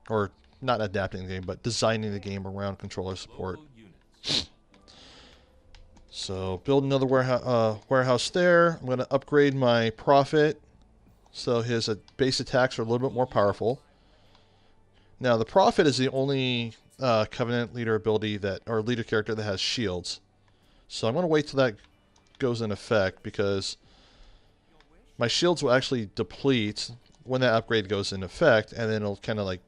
Or not adapting the game, but designing the game around controller support. So build another warehouse there. I'm going to upgrade my Prophet so his base attacks are a little bit more powerful. Now the Prophet is the only Covenant leader ability or leader character that has shields. So I'm going to wait till that goes in effect, because my shields will actually deplete when that upgrade goes in effect, and then it'll kind of like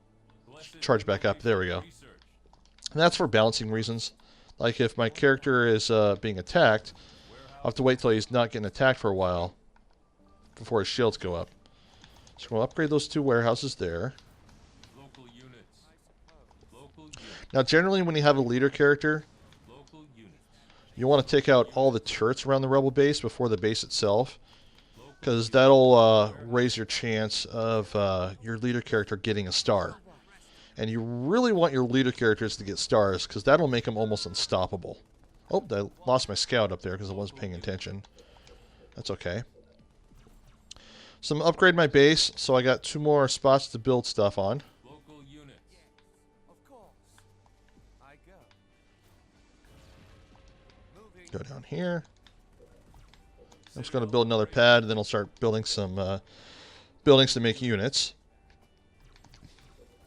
charge back up. There we go. And that's for balancing reasons. Like if my character is being attacked, I'll have to wait till he's not getting attacked for a while before his shields go up. So we'll upgrade those 2 warehouses there. Now generally when you have a leader character, you want to take out all the turrets around the rebel base before the base itself, because that'll raise your chance of your leader character getting a star. And you really want your leader characters to get stars, because that'll make them almost unstoppable. Oh, I lost my scout up there because I wasn't paying attention. That's okay. So I'm going to upgrade my base, so I got 2 more spots to build stuff on. Local units. Of course. I go. Moving. Go down here. I'm just going to build another pad, and then I'll start building some buildings to make units.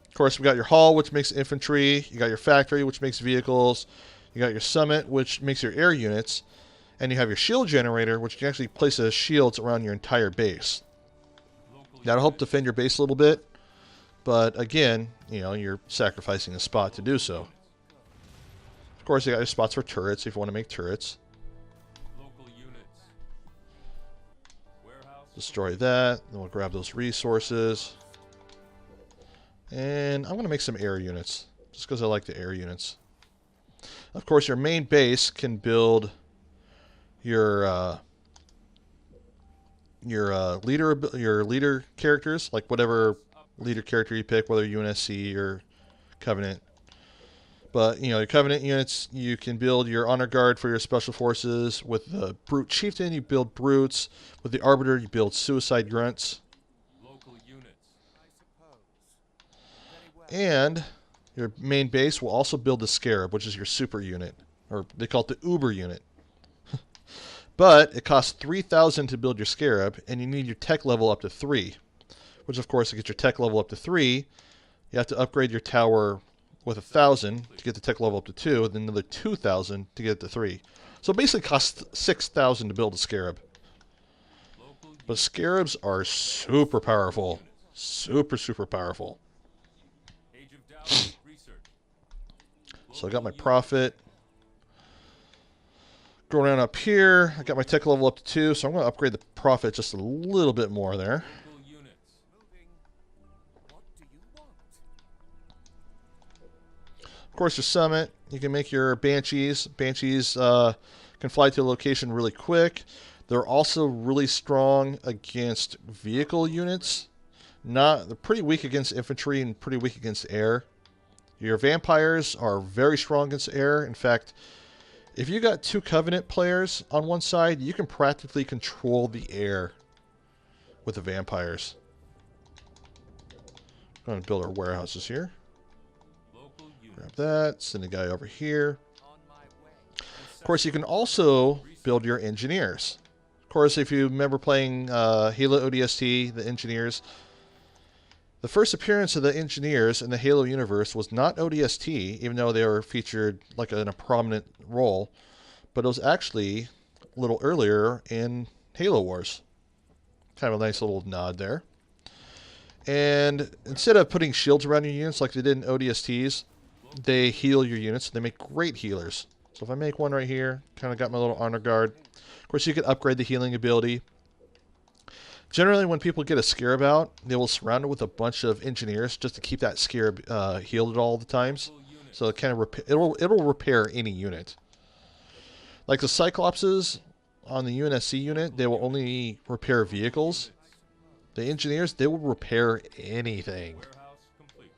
Of course, we got your hall, which makes infantry. You got your factory, which makes vehicles. You got your summit, which makes your air units. And you have your shield generator, which can actually place shields around your entire base. That'll help defend your base a little bit. But again, you're sacrificing a spot to do so. Of course, you got your spots for turrets if you want to make turrets. Destroy that. Then we'll grab those resources. And I'm going to make some air units, just because I like the air units. Of course, your main base can build your leader characters, like whatever leader character you pick, whether UNSC or Covenant. But your Covenant units, you can build your honor guard for your special forces. With the brute chieftain, you build brutes. With the arbiter, you build suicide grunts. And your main base will also build the Scarab, which is your super unit, or they call it the Uber unit. But it costs 3,000 to build your Scarab, and you need your tech level up to 3. Which, of course, to get your tech level up to 3, you have to upgrade your tower with 1,000 to get the tech level up to 2, and then another 2,000 to get it to 3. So it basically costs 6,000 to build a Scarab. But Scarabs are super powerful. Super, super powerful. So I got my Prophet. Going around up here, I got my tech level up to 2, so I'm going to upgrade the Prophet just a little bit more there. Of course, your Summit, you can make your Banshees. Banshees can fly to a location really quick. They're also really strong against vehicle units. They're pretty weak against infantry and pretty weak against air. Your vampires are very strong against air. In fact, if you got 2 Covenant players on one side, you can practically control the air with the vampires. I'm going to build our warehouses here. Grab that. Send a guy over here. Of course, you can also build your engineers. Of course, if you remember playing Halo ODST, the engineers, the first appearance of the engineers in the Halo universe was not ODST, even though they were featured like in a prominent role, but it was actually a little earlier in Halo Wars. Kind of a nice little nod there. And instead of putting shields around your units like they did in ODSTs, they heal your units. They make great healers. So if I make one right here, kind of got my little honor guard. Of course, you can upgrade the healing ability. Generally, when people get a Scarab out, they will surround it with a bunch of engineers just to keep that Scarab healed at all the times. So it kind of it'll repair any unit. Like the Cyclopses on the UNSC unit, they will only repair vehicles. The engineers, they will repair anything. Warehouse complete.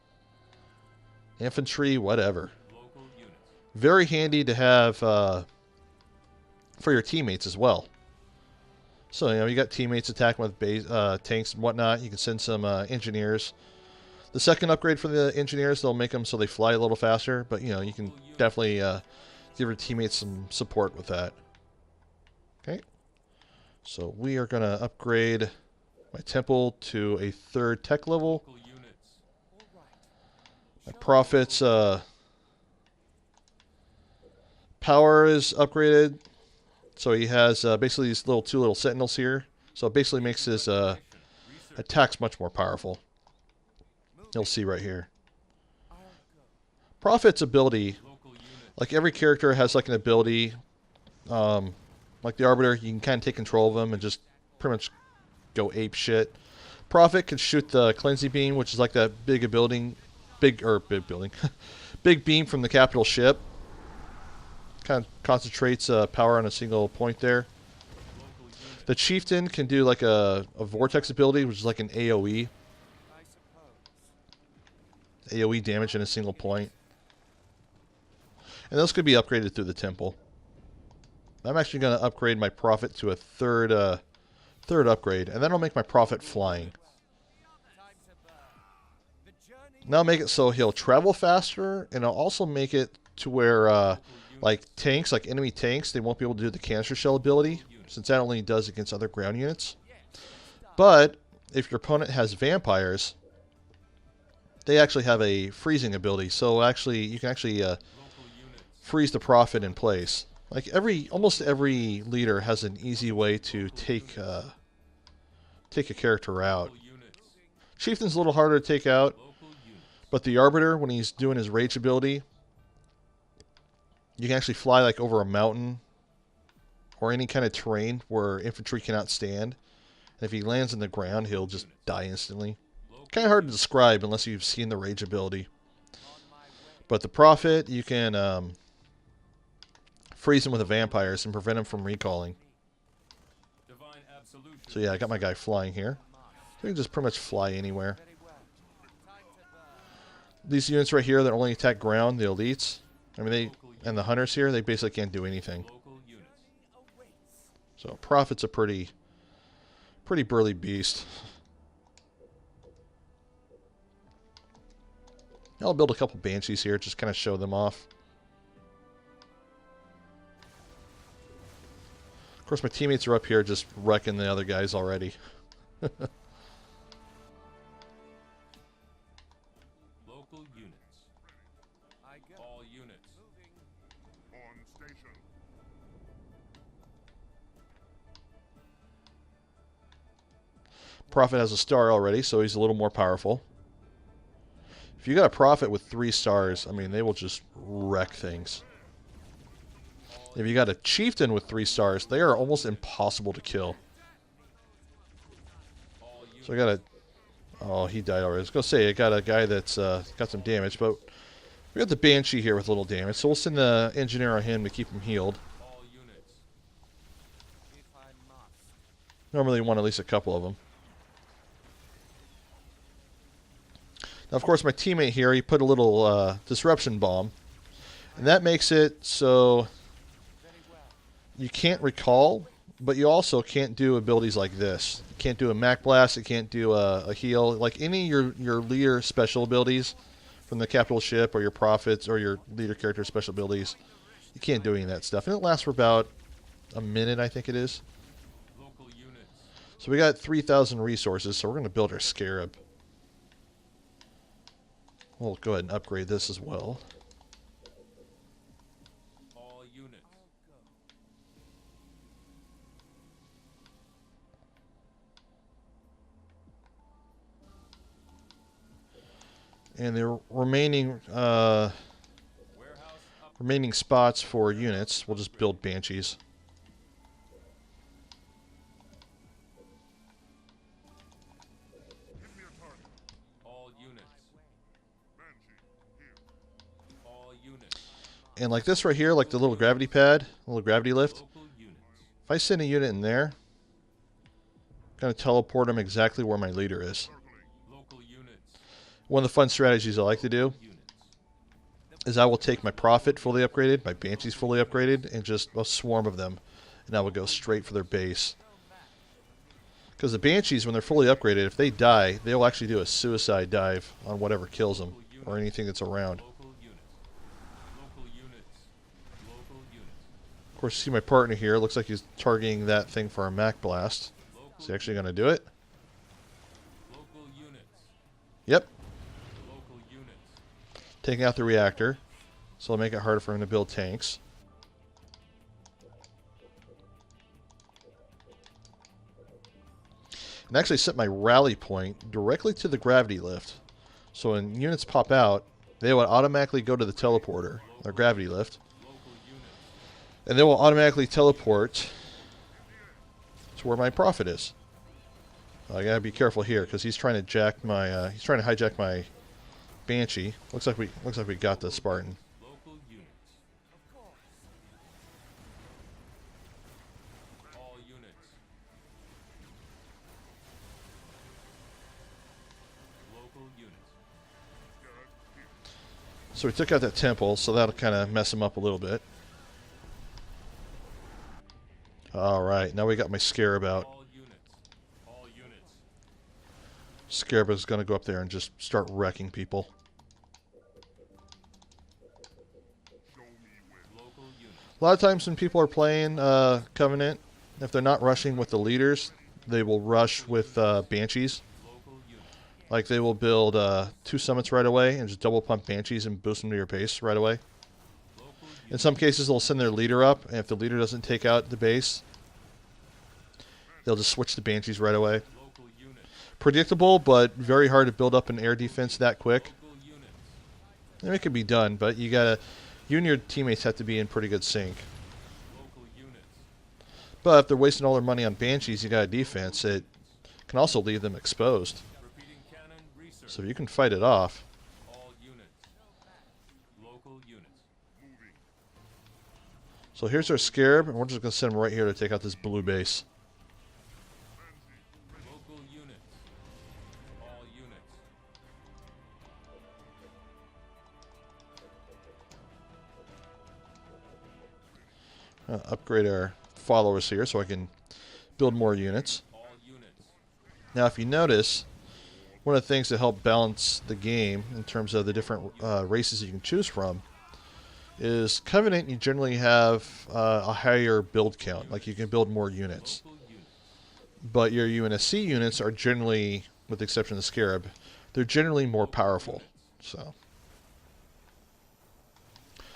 Infantry, whatever. Local units. Very handy to have for your teammates as well. So, you got teammates attacking with base, tanks and whatnot. You can send some engineers. The second upgrade for the engineers, they'll make them so they fly a little faster. But, you can definitely give your teammates some support with that. Okay. So, we are going to upgrade my temple to a 3rd tech level. Local units. My profits power is upgraded. So he has basically these two little sentinels here. So it basically makes his attacks much more powerful. You'll see right here. Prophet's ability, like every character has like an ability, like the Arbiter, you can kind of take control of them and just pretty much go ape shit. Prophet can shoot the cleansing beam, which is like that big building, big beam from the capital ship. Kind of concentrates power on a single point there. The Chieftain can do like a vortex ability, which is like an AoE. AoE damage in a single point. And those could be upgraded through the temple. I'm actually going to upgrade my Prophet to a third upgrade, and then I'll make my Prophet flying. And I'll make it so he'll travel faster, and I'll also make it to where like tanks, like enemy tanks, they won't be able to do the canister shell ability, since that only does against other ground units. But if your opponent has vampires, they actually have a freezing ability. So actually, you can actually freeze the Prophet in place. Like almost every leader has an easy way to take a character out. Chieftain's a little harder to take out, but the Arbiter, when he's doing his rage ability, you can actually fly like over a mountain or any kind of terrain where infantry cannot stand. And if he lands in the ground, he'll just die instantly. Kind of hard to describe unless you've seen the rage ability. But the Prophet, you can freeze him with the vampires and prevent him from recalling. So yeah, I got my guy flying here. So he can just pretty much fly anywhere. These units right here that only attack ground, the elites, and the hunters here, they basically can't do anything. So Prophet's a pretty burly beast. I'll build a couple Banshees here, just kind of show them off. Of course, my teammates are up here just wrecking the other guys already. Local units. All units. On station. Prophet has a star already, so he's a little more powerful. If you got a Prophet with 3 stars, I mean, they will just wreck things. If you got a Chieftain with 3 stars, they are almost impossible to kill. So I got a... Oh, he died already. I was going to say, I got a guy that's got some damage, but we got the Banshee here with little damage, so we'll send the Engineer on him to keep him healed. Normally you want at least a couple of them. Now, of course, my teammate here, he put a little disruption bomb. And that makes it so you can't recall, but you also can't do abilities like this. You can't do a Mac Blast, you can't do a heal. Like any of your leader special abilities from the capital ship or your prophets or your leader character special abilities, you can't do any of that stuff. And it lasts for about a minute, I think it is. So we got 3,000 resources, so we're going to build our Scarab. We'll go ahead and upgrade this as well. All units. And the remaining spots for units, we'll just build Banshees. And like this right here, like the little gravity pad, little gravity lift. If I send a unit in there, Gonna teleport him exactly where my leader is. Local units. One of the fun strategies I like to do is I will take my Prophet fully upgraded, my Banshees fully upgraded, and just a swarm of them, and I will go straight for their base. Because the Banshees, when they're fully upgraded, if they die, they will actually do a suicide dive on whatever kills them, or anything that's around. Local units. Local units. Local units. Of course, you see my partner here. Looks like he's targeting that thing for a Mac Blast. Is he actually going to do it? Local units. Yep. Local units. Taking out the reactor. So it'll make it harder for him to build tanks. And actually set my rally point directly to the gravity lift. So when units pop out, they will automatically go to the teleporter, or gravity lift. And they will automatically teleport to where my Prophet is. I gotta be careful here because he's trying to jack my he's trying to hijack my Banshee. Looks like we got the Spartan. Local units. Of course. All units. Local units. So we took out that temple, so that'll kind of mess him up a little bit. Alright, now we got my Scarab out. All units. All units. Scarab is going to go up there and just start wrecking people. Local units. A lot of times when people are playing Covenant, if they're not rushing with the leaders, they will rush with Banshees. Local units. Like they will build 2 summits right away and just double pump Banshees and boost them to your base right away. Local In some cases, they'll send their leader up, and if the leader doesn't take out the base, they'll just switch to Banshees right away. Local units. Predictable, but very hard to build up an air defense that quick. Local units. And it can be done, but you and your teammates have to be in pretty good sync. Local units. But if they're wasting all their money on Banshees, you got a defense, it can also leave them exposed. Repeating cannon research. So if you can fight it off. All units. Local units. So here's our Scarab, and we're just going to send him right here to take out this blue base. Local units. All units. Upgrade our followers here so I can build more units. All units. Now if you notice, one of the things to help balance the game in terms of the different races you can choose from is Covenant. You generally have a higher build count, like you can build more units. Local units. But your UNSC units are generally, with the exception of the Scarab, they're generally more powerful. So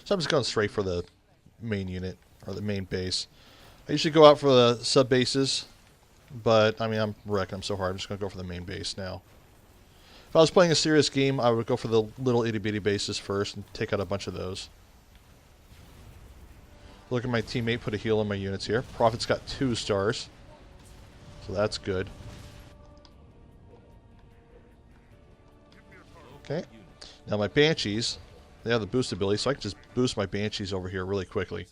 I'm just going straight for the main unit, or the main base. I usually go out for the sub bases, but I mean I'm wrecking them so hard, I'm just going to go for the main base now. If I was playing a serious game, I would go for the little itty bitty bases first and take out a bunch of those. Look at my teammate put a heal on my units here. Prophet's got 2 stars, so that's good. Okay, now my Banshees, they have the boost ability, so I can just boost my Banshees over here really quickly.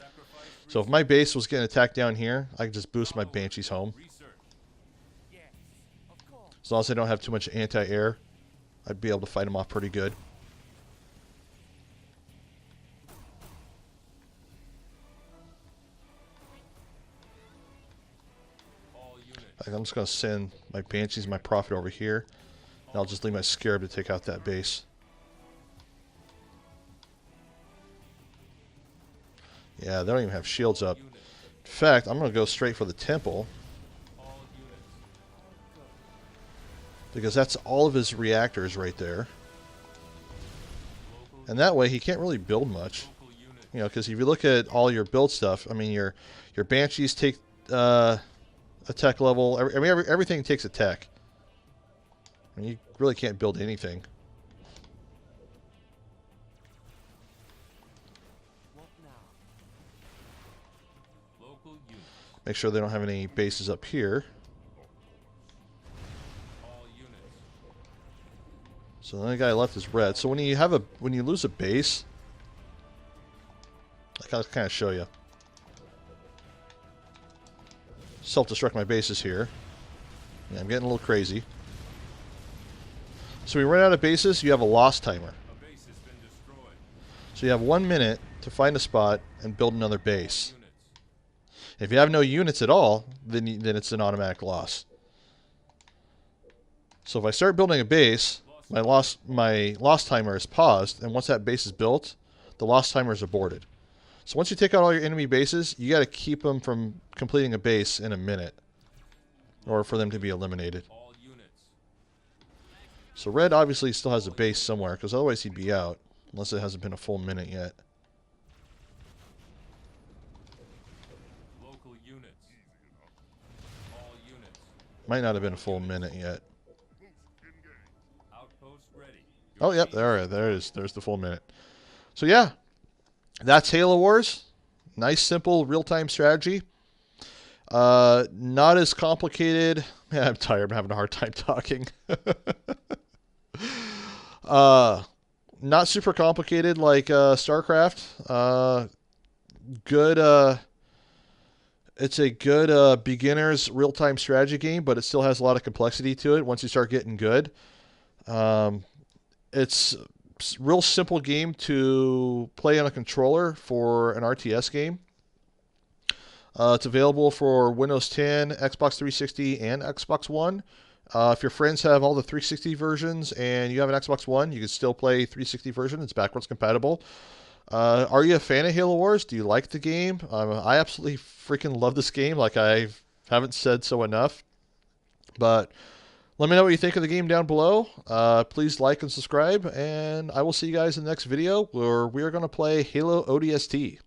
So if my base was getting attacked down here, I can just boost my Banshees home. Research. As long as I don't have too much anti-air, I'd be able to fight them off pretty good. All units. I'm just going to send my Banshees, my Prophet over here, and I'll just leave my Scarab to take out that base. Yeah, they don't even have shields up. In fact, I'm going to go straight for the temple, All units. because that's all of his reactors right there. And that way he can't really build much. Local units. You know, because if you look at all your build stuff, I mean, your Banshees take attack level. Everything takes attack. I mean, you really can't build anything. Local units. Make sure they don't have any bases up here. All units. So the only guy left is red. So when you lose a base, I can kind of show you. Self-destruct my bases here. Yeah, I'm getting a little crazy. So we run out of bases, you have a loss timer. A base has been destroyed. So you have 1 minute to find a spot and build another base. Units. If you have no units at all, then it's an automatic loss. So if I start building a base, my loss timer is paused, and once that base is built, the loss timer is aborted. So once you take out all your enemy bases, you got to keep them from completing a base in a minute, or for them to be eliminated. All units. So red obviously still has a base somewhere, because otherwise he'd be out, unless it hasn't been a full minute yet. Local units. All units. Might not have been a full minute yet. Outpost ready. Oh, yep, there it is. There's the full minute. So yeah, that's Halo Wars. Nice, simple, real-time strategy. Not as complicated. Yeah, I'm tired. I'm having a hard time talking. Not super complicated like StarCraft. Good. It's a good beginner's real-time strategy game, but it still has a lot of complexity to it once you start getting good. It's a real simple game to play on a controller for an RTS game. It's available for Windows 10, Xbox 360, and Xbox One. If your friends have all the 360 versions and you have an Xbox One, you can still play 360 version. It's backwards compatible. Are you a fan of Halo Wars? Do you like the game? I absolutely freaking love this game. Like, I haven't said so enough. But let me know what you think of the game down below. Please like and subscribe, and I will see you guys in the next video where we are going to play Halo ODST.